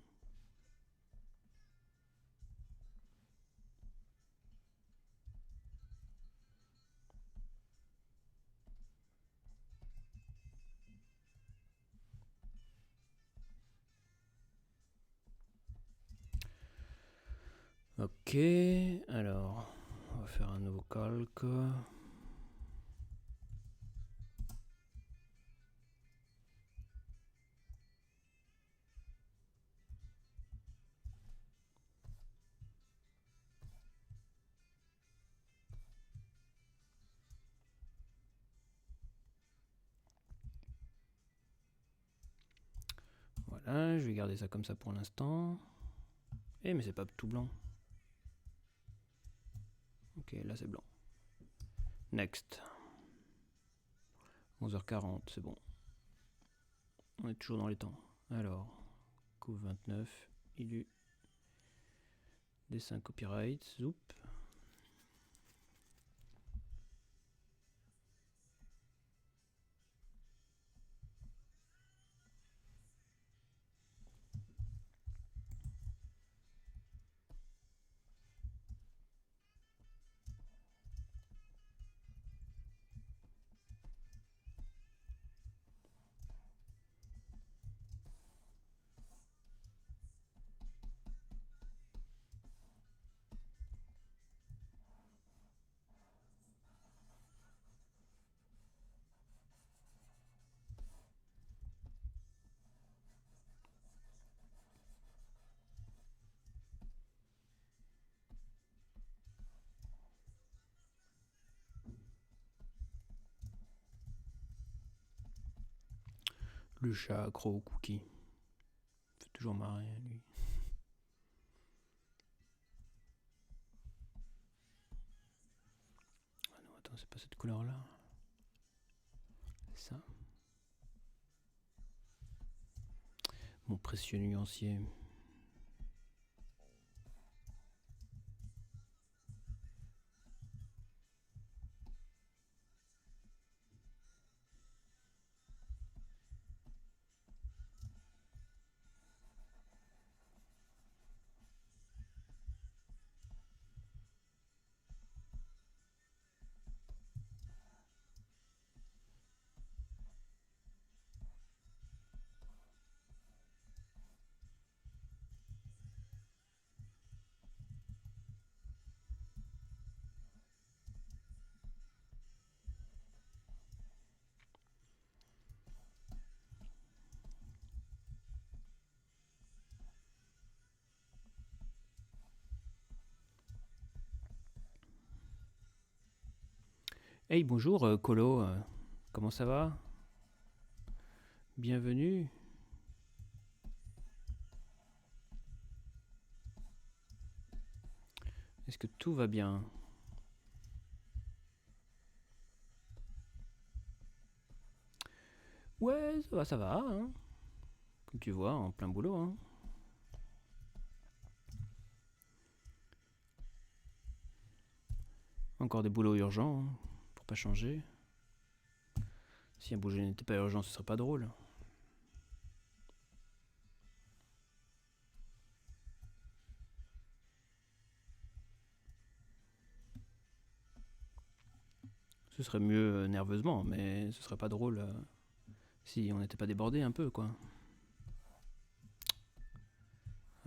Ok, alors, on va faire un nouveau calque. Voilà, je vais garder ça comme ça pour l'instant. Eh, mais c'est pas tout blanc. Ok, là c'est blanc. Next. 11h40, c'est bon. On est toujours dans les temps. Alors, couve 29, ILU, dessin copyright, zoup. Le chat accro au cookie. Fait toujours marrer, lui. c'est pas cette couleur-là. C'est ça. Mon précieux nuancier. Hey, bonjour, Colo. Comment ça va? Bienvenue. Est-ce que tout va bien? Ouais, ça va, hein. Comme tu vois, en plein boulot, hein. Encore des boulots urgents, hein, pour pas changer. Si un boulot n'était pas urgent, ce serait pas drôle. Ce serait mieux nerveusement, mais ce serait pas drôle si on n'était pas débordé un peu, quoi.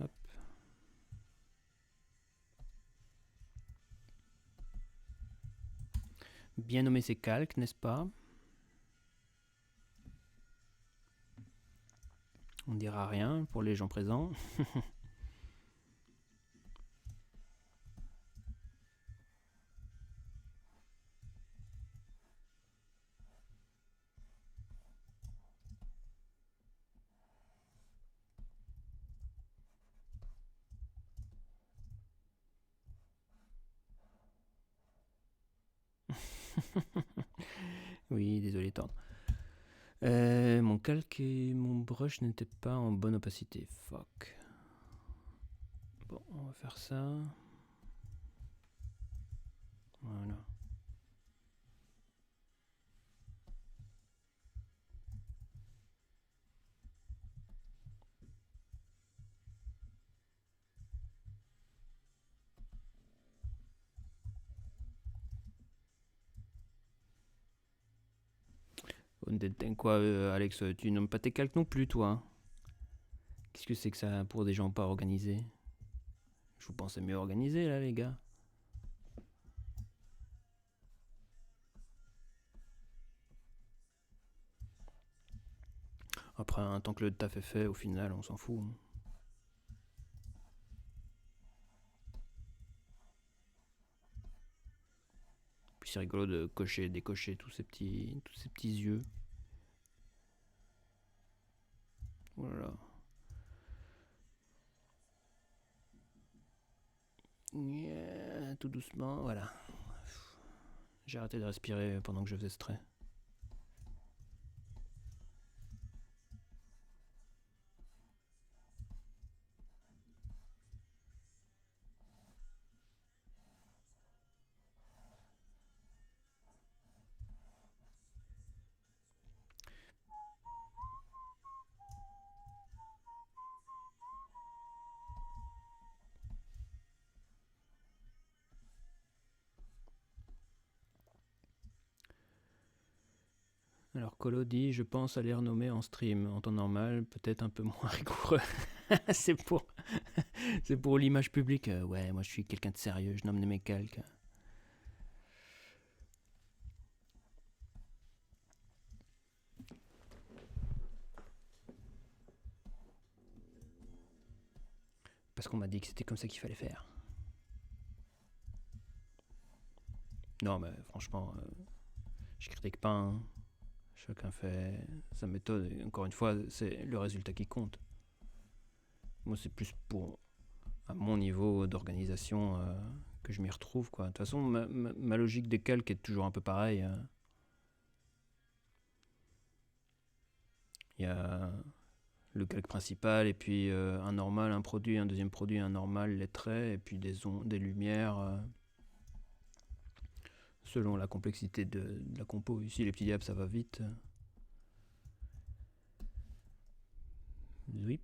Hop. Bien nommer ses calques, n'est-ce pas? On dira rien pour les gens présents. Oui, désolé, tendre. Mon calque et mon brush n'étaient pas en bonne opacité. Fuck. Bon, on va faire ça. Voilà. Quoi, Alex, tu nommes pas tes calques non plus, toi? Qu'est-ce que c'est que ça pour des gens pas organisés? Je vous pensais mieux organisé, là, les gars. Après, tant que le taf est fait, au final, on s'en fout. Puis c'est rigolo de cocher, décocher tous ces petits yeux. Voilà. Yeah, tout doucement, voilà. J'ai arrêté de respirer pendant que je faisais ce trait. Alors Colo dit, je pense à les renommer en stream. En temps normal, peut-être un peu moins rigoureux. c'est pour l'image publique. Ouais, moi je suis quelqu'un de sérieux, je nomme mes calques. Parce qu'on m'a dit que c'était comme ça qu'il fallait faire. Non, mais franchement, je critique pas. Hein. Chacun fait sa méthode. Et encore une fois, c'est le résultat qui compte. Moi, c'est plus pour à mon niveau d'organisation que je m'y retrouve, quoi. De toute façon, ma logique des calques est toujours un peu pareille. Il y a le calque principal, et puis un normal, un produit, un deuxième produit, un normal, les traits, et puis des lumières, selon la complexité de la compo. Ici, les petits diables, ça va vite. Zwip.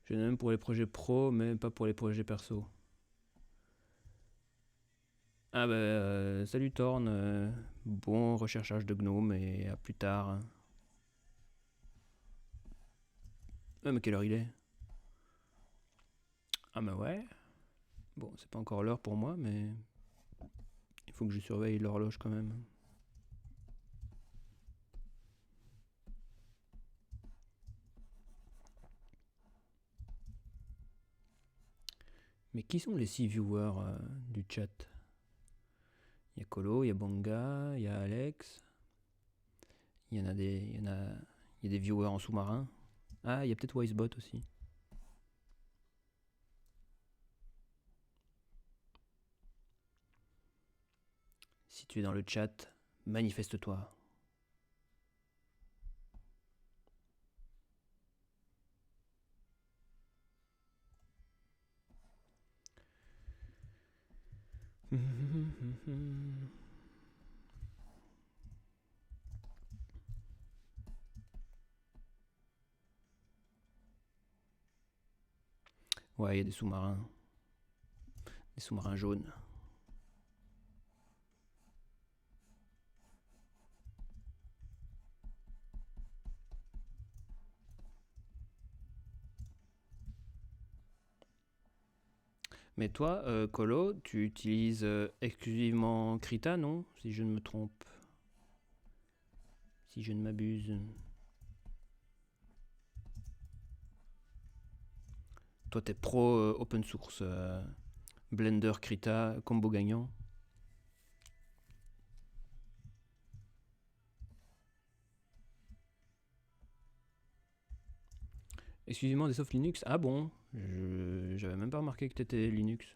J'en ai même pour les projets pro, mais pas pour les projets perso. Ah bah, salut Thorn, bon recherchage de gnome et à plus tard. Ah mais quelle heure il est? Ah bah ouais. Bon, c'est pas encore l'heure pour moi, mais il faut que je surveille l'horloge quand même. Mais qui sont les 6 viewers du chat? Il y a Colo, il y a Bonga, il y a Alex. Il y a des viewers en sous-marin. Ah, il y a peut-être Wisebot aussi. Si tu es dans le chat, manifeste-toi. Ouais, il y a des sous-marins. Des sous-marins jaunes. Mais toi, Colo, tu utilises exclusivement Krita, non? Si je ne me trompe. Si je ne m'abuse. Toi, t'es pro open source. Blender, Krita, combo gagnant. Exclusivement des soft Linux? Ah bon? J'avais même pas remarqué que t'étais Linux.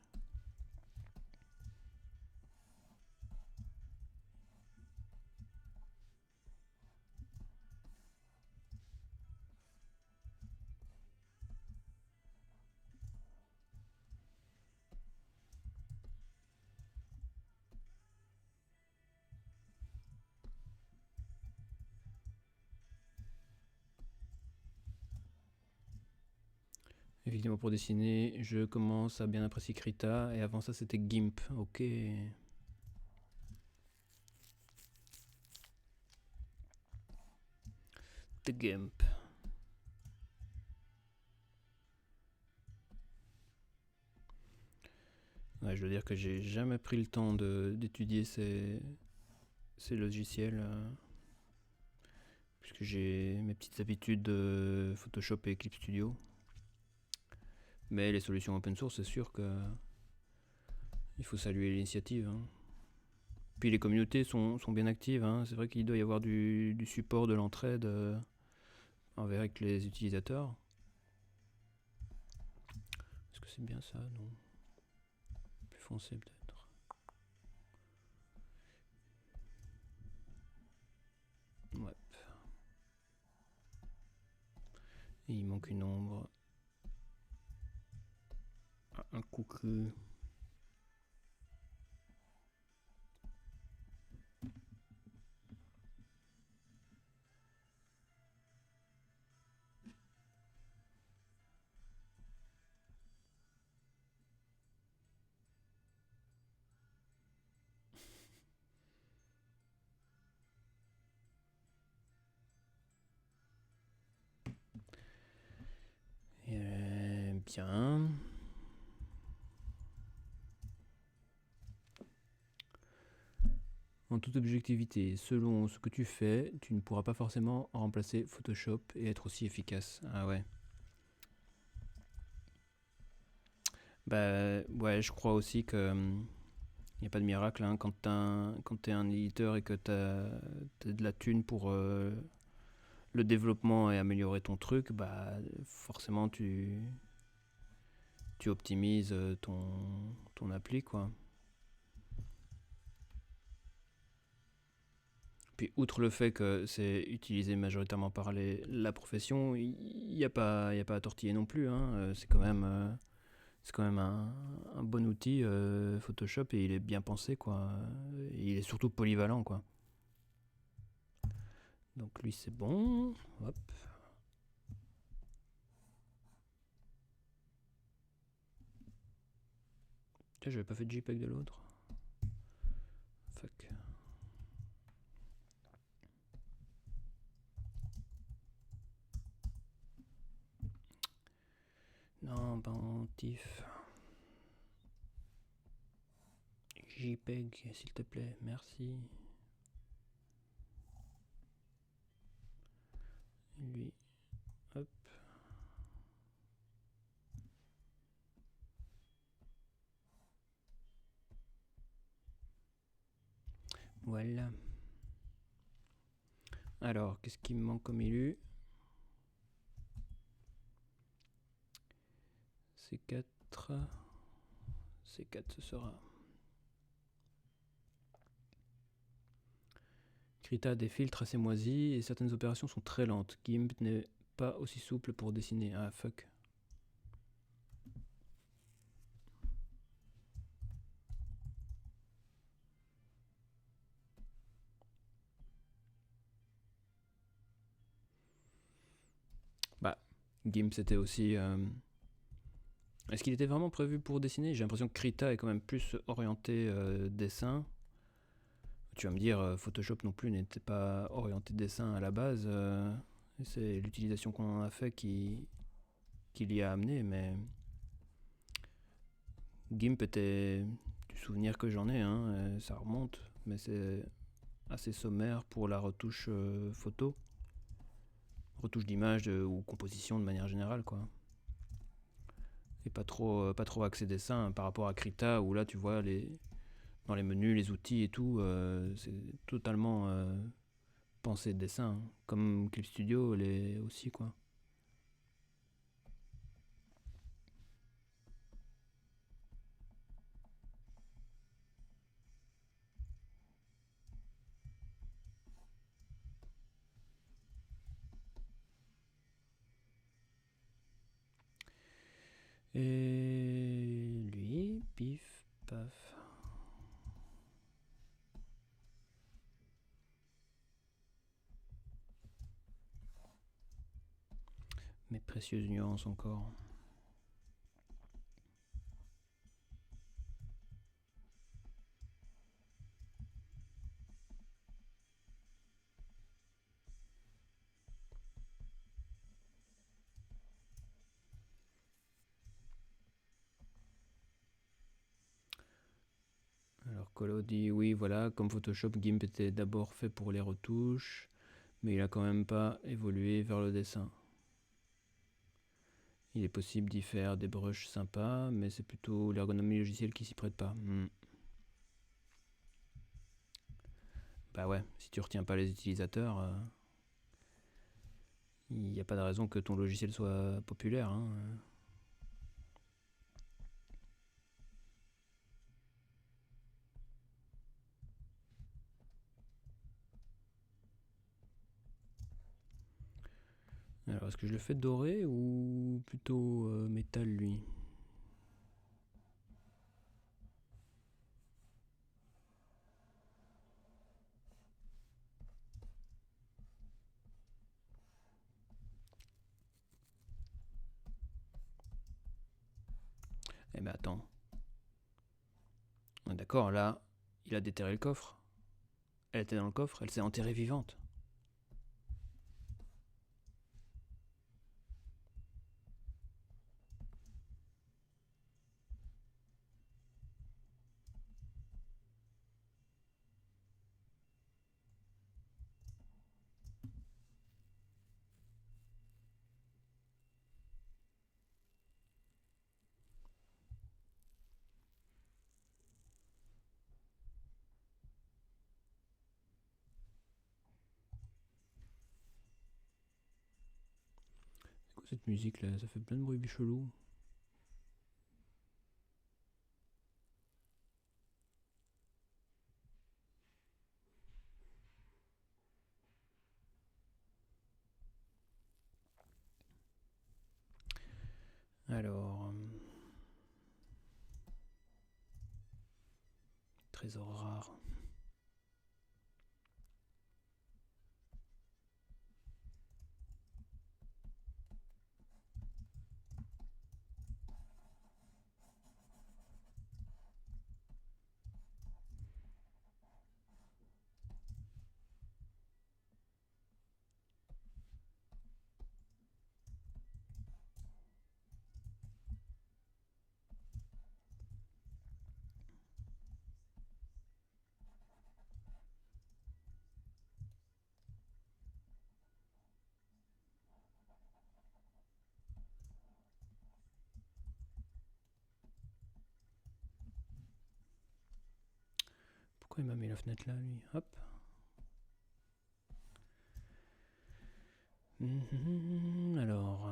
Effectivement, pour dessiner, je commence à bien apprécier Krita, et avant ça, c'était GIMP. Ok. The GIMP. Ouais, je dois dire que j'ai jamais pris le temps d'étudier ces logiciels, puisque j'ai mes petites habitudes de Photoshop et Clip Studio. Mais les solutions open source, c'est sûr que il faut saluer l'initiative. Hein. Puis les communautés sont bien actives. Hein. C'est vrai qu'il doit y avoir du support, de l'entraide avec les utilisateurs. Est-ce que c'est bien ça? Non. Plus foncé peut-être. Ouais. Et il manque une ombre. Ah, un coucou. Bien. En toute objectivité, selon ce que tu fais, tu ne pourras pas forcément remplacer Photoshop et être aussi efficace. Ah ouais. Bah ouais, je crois aussi que y a pas de miracle hein, quand t'es un éditeur et que t'as de la thune pour le développement et améliorer ton truc, bah forcément tu optimises ton appli quoi. Puis outre le fait que c'est utilisé majoritairement par la profession, il y a pas à tortiller non plus. Hein. C'est quand même un bon outil Photoshop et il est bien pensé quoi. Et il est surtout polyvalent quoi. Donc lui c'est bon. Hop. Tiens, j'avais pas fait de JPEG de l'autre. Fuck. Non, ben TIFF. JPEG, s'il te plaît, merci. Lui, hop. Voilà. Alors, qu'est-ce qui me manque comme élu? C4. C4 ce sera. Krita a des filtres assez moisis et certaines opérations sont très lentes. GIMP n'est pas aussi souple pour dessiner. Ah fuck. Bah, GIMP c'était aussi... Est-ce qu'il était vraiment prévu pour dessiner? J'ai l'impression que Krita est quand même plus orienté dessin. Tu vas me dire, Photoshop non plus n'était pas orienté dessin à la base. C'est l'utilisation qu'on en a fait qui l'y a amené, mais GIMP était, du souvenir que j'en ai, hein, ça remonte, mais c'est assez sommaire pour la retouche photo, retouche d'image ou composition de manière générale, quoi. Et pas trop axé dessin hein, par rapport à Krita où là tu vois dans les menus, les outils et tout, c'est totalement pensé dessin, hein, comme Clip Studio l'est aussi, quoi. Et lui, pif, paf. Mes précieuses nuances encore. Alors Colo dit oui, voilà, comme Photoshop, GIMP était d'abord fait pour les retouches, mais il a quand même pas évolué vers le dessin. Il est possible d'y faire des brushes sympas, mais c'est plutôt l'ergonomie logicielle qui s'y prête pas. Bah ouais, si tu retiens pas les utilisateurs, il n'y a pas de raison que ton logiciel soit populaire. Hein. Alors, est-ce que je le fais doré ou plutôt métal, lui? Eh ben attends. D'accord, là, il a déterré le coffre. Elle était dans le coffre, elle s'est enterrée vivante. Cette musique là, ça fait plein de bruits chelous. Alors, trésor rare. Pourquoi il m'a mis la fenêtre là, lui? Hop. Alors...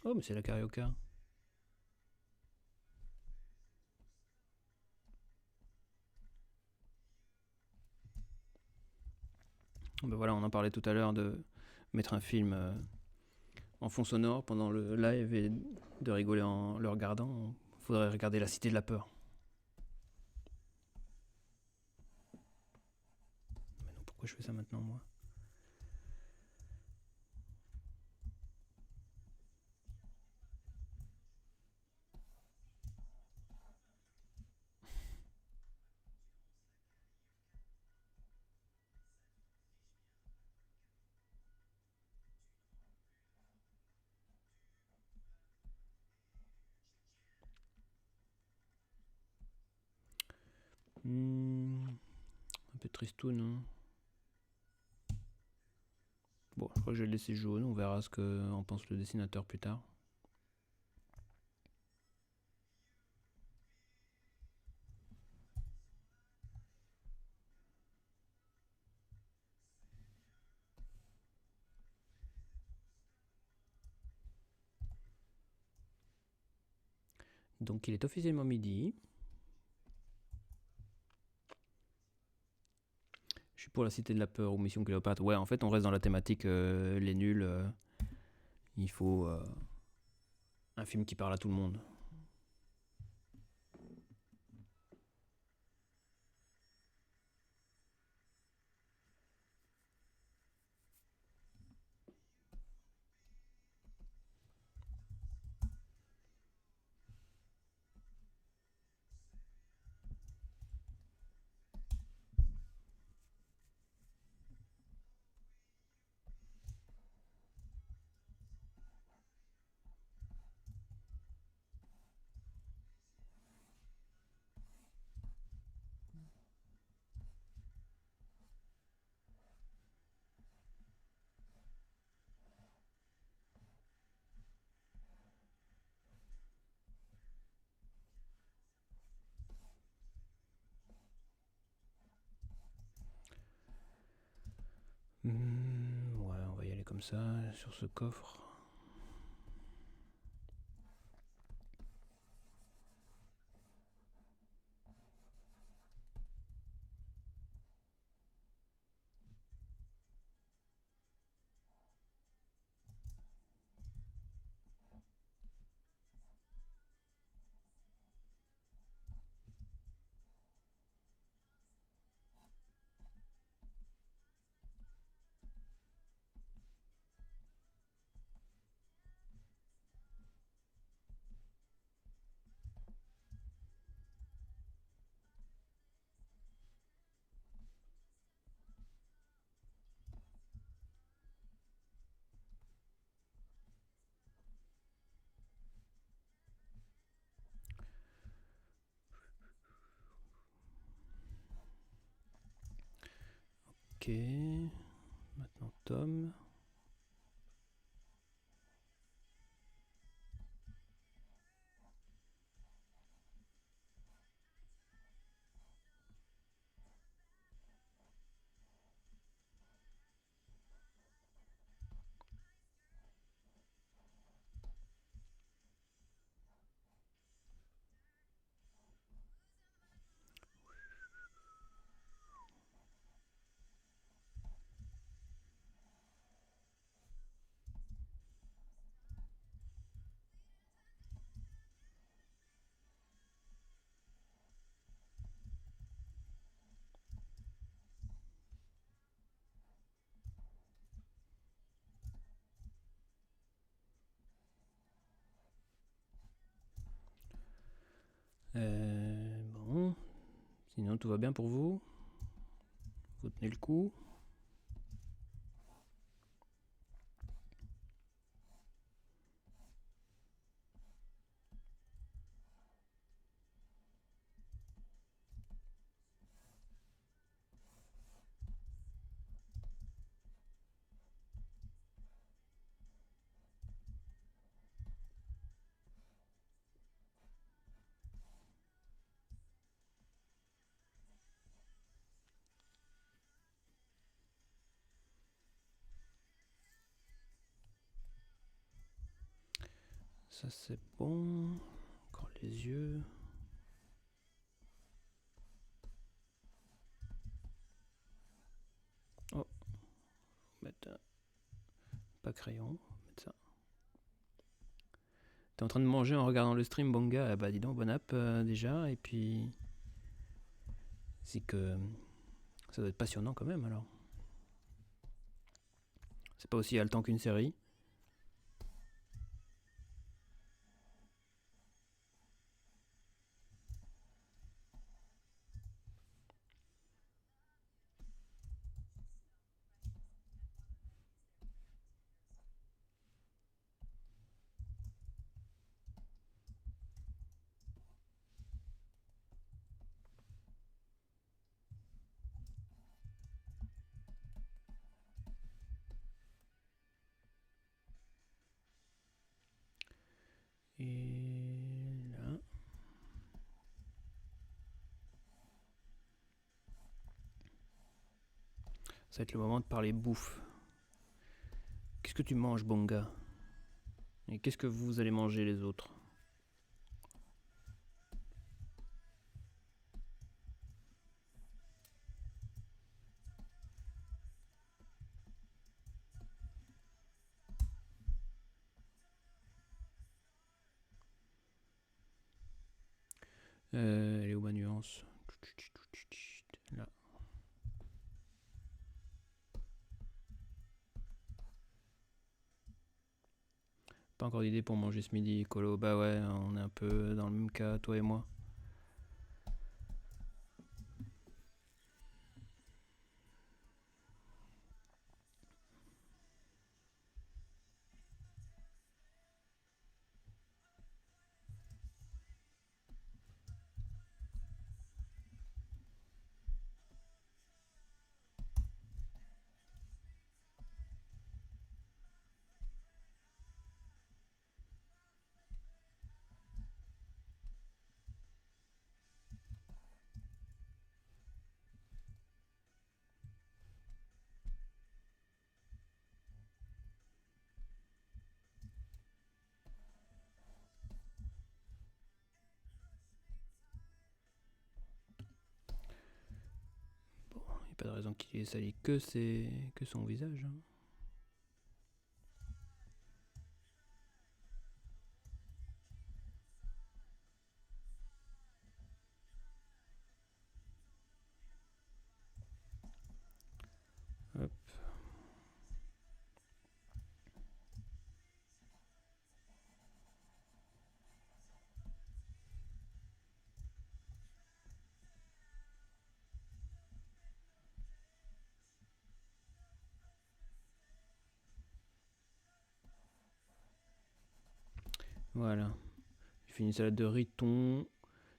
Oh, mais c'est la Carioca. Ben voilà, on en parlait tout à l'heure de mettre un film en fond sonore pendant le live et de rigoler en le regardant. Faudrait regarder La Cité de la Peur. Mais non, pourquoi je fais ça maintenant, moi? Un peu tristoun, hein. Bon, je crois que je vais le laisser jaune. On verra ce qu'en pense le dessinateur plus tard. Donc il est officiellement midi. Je suis pour La Cité de la Peur ou Mission Cléopâtre. Ouais, en fait, on reste dans la thématique les nuls. Il faut un film qui parle à tout le monde. Ouais, on va y aller comme ça, sur ce coffre. Ok, maintenant Tom. Bon, sinon tout va bien pour vous? Vous tenez le coup? Ça c'est bon. Encore les yeux. Oh, mettre pas crayon, mettre ça. T'es en train de manger en regardant le stream, Bonga? Ah bah dis donc, bonne app déjà. Et puis, c'est que ça doit être passionnant quand même alors. C'est pas aussi haletant qu'une série. Et là. Ça va être le moment de parler bouffe. Qu'est-ce que tu manges, Bonga? Et qu'est-ce que vous allez manger les autres? Elle est où ma nuance? Là. Pas encore d'idée pour manger ce midi, Colo. Bah ouais, on est un peu dans le même cas, toi et moi. Bon, y a pas de raison qu'il ait sali que son visage. Hein. Hop. Voilà. J'ai fait une salade de riz thon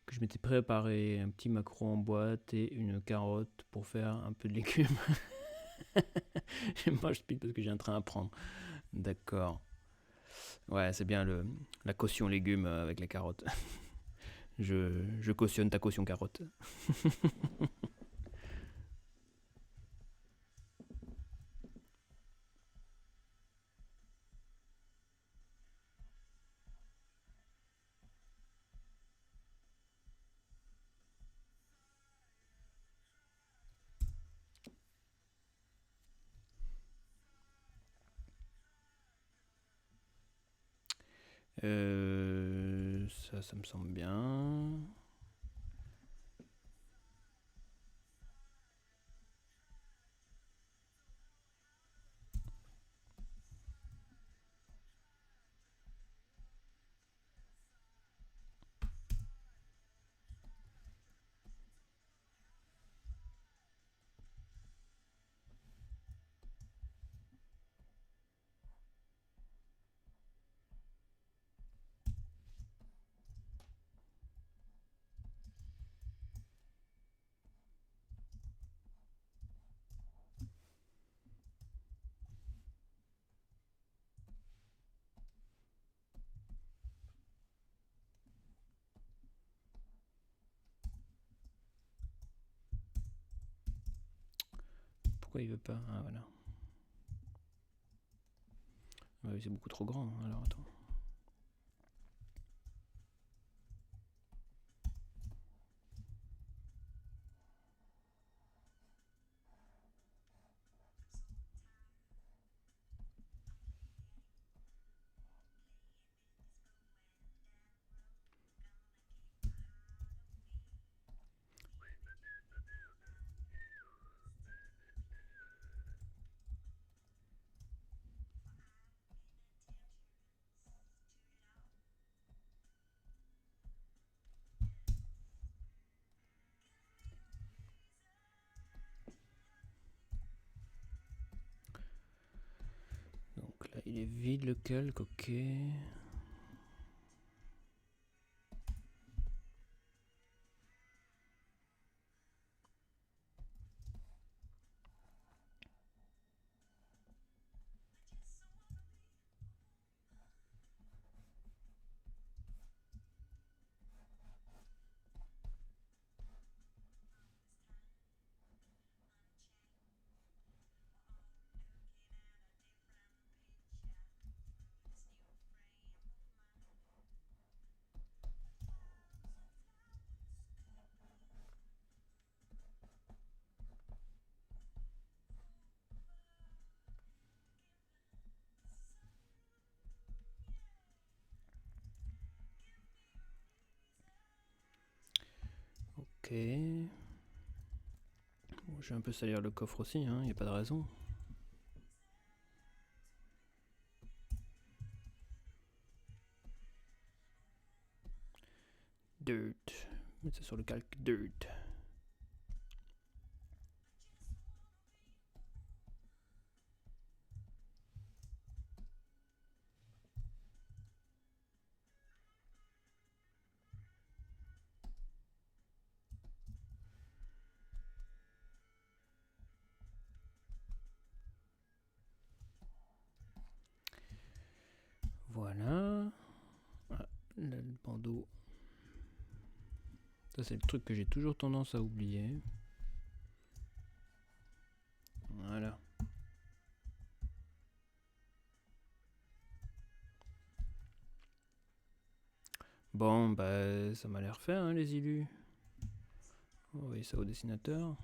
que je m'étais préparé, un petit maquereau en boîte et une carotte pour faire un peu de légumes. Moi je speed parce que j'ai un train à prendre. D'accord. Ouais, c'est bien la caution légumes avec les carottes. Je cautionne ta caution carotte. Ça me semble bien. Pourquoi il veut pas? Ah voilà. Ah oui, c'est beaucoup trop grand. Alors attends. Donc là, il est vide le calque, ok. Ok. Bon, je vais un peu salir le coffre aussi, il n'y a pas de raison. Dirt. Mettre ça sur le calque dirt. Voilà. Ah, là, le bandeau. Ça, c'est le truc que j'ai toujours tendance à oublier. Voilà. Bon, bah, ça m'a l'air fait, hein, les illus. On va envoyer ça au dessinateur.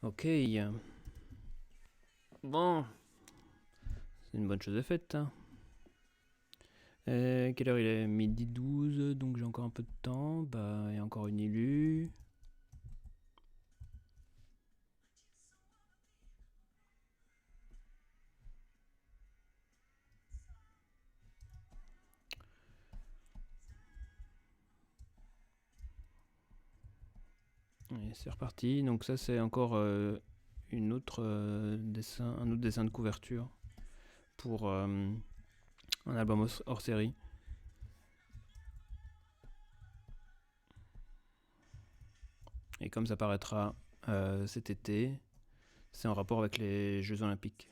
Ok. Bon. C'est une bonne chose de faite. Hein. Quelle heure il est? Midi 12, donc j'ai encore un peu de temps. Bah, il y a encore une élue. Et c'est reparti. Donc ça, c'est encore un autre dessin de couverture pour un album hors série. Et comme ça paraîtra cet été, c'est en rapport avec les Jeux Olympiques.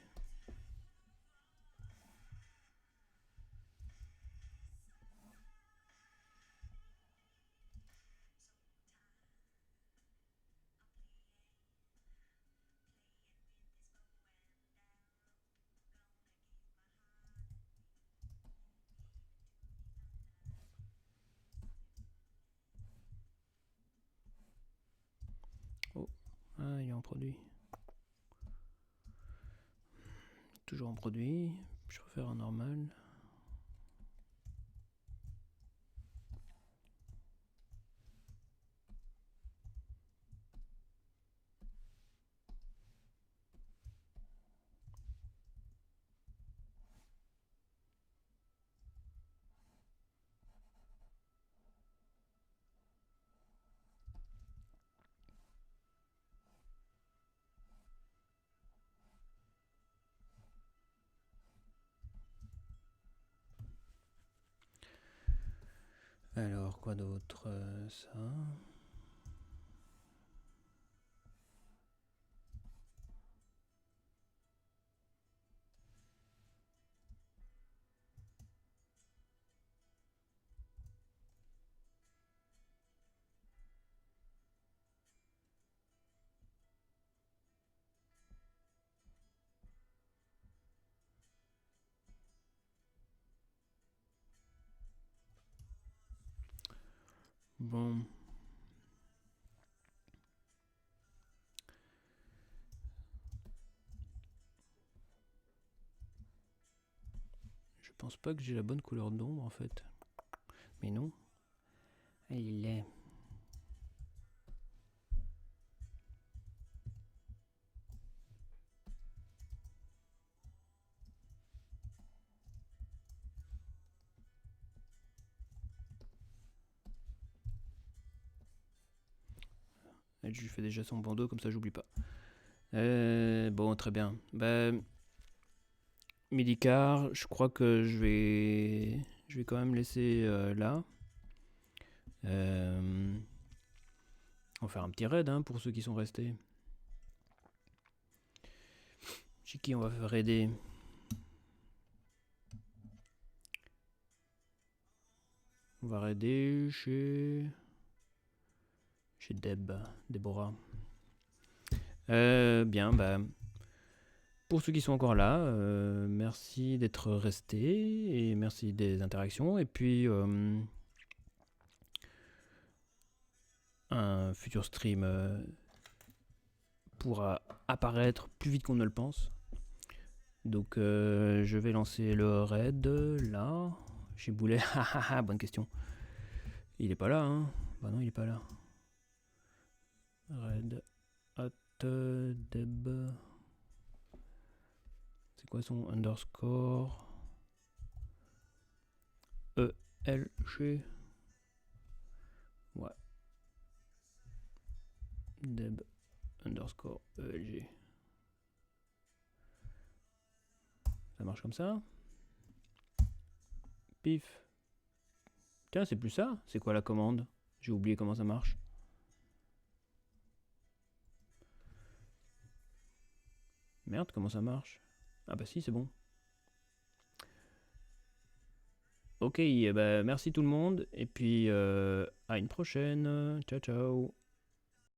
Oh, ah, il est en produit. Toujours en produit. Je préfère en normal. Alors, quoi d'autre? Ça. Bon. Je pense pas que j'ai la bonne couleur d'ombre en fait. Mais non. Il est. Je lui fais déjà son bandeau, comme ça j'oublie pas. Bon, très bien. Bah, Midicard, je crois que je vais quand même laisser là. On va faire un petit raid hein, pour ceux qui sont restés. Chez qui on va faire raider? On va raider chez Deborah. Bien, bah, pour ceux qui sont encore là, merci d'être restés et merci des interactions. Et puis, un futur stream pourra apparaître plus vite qu'on ne le pense. Donc, je vais lancer le raid là. Chez Boulet, bonne question. Il est pas là, hein? Bah non, il est pas là. Raid at deb. C'est quoi son underscore? ELG. Ouais. Deb underscore ELG. Ça marche comme ça? Pif. Tiens, c'est plus ça? C'est quoi la commande? J'ai oublié comment ça marche. Merde, comment ça marche? Ah bah si, c'est bon. Ok, bah merci tout le monde. Et puis à une prochaine. Ciao, ciao.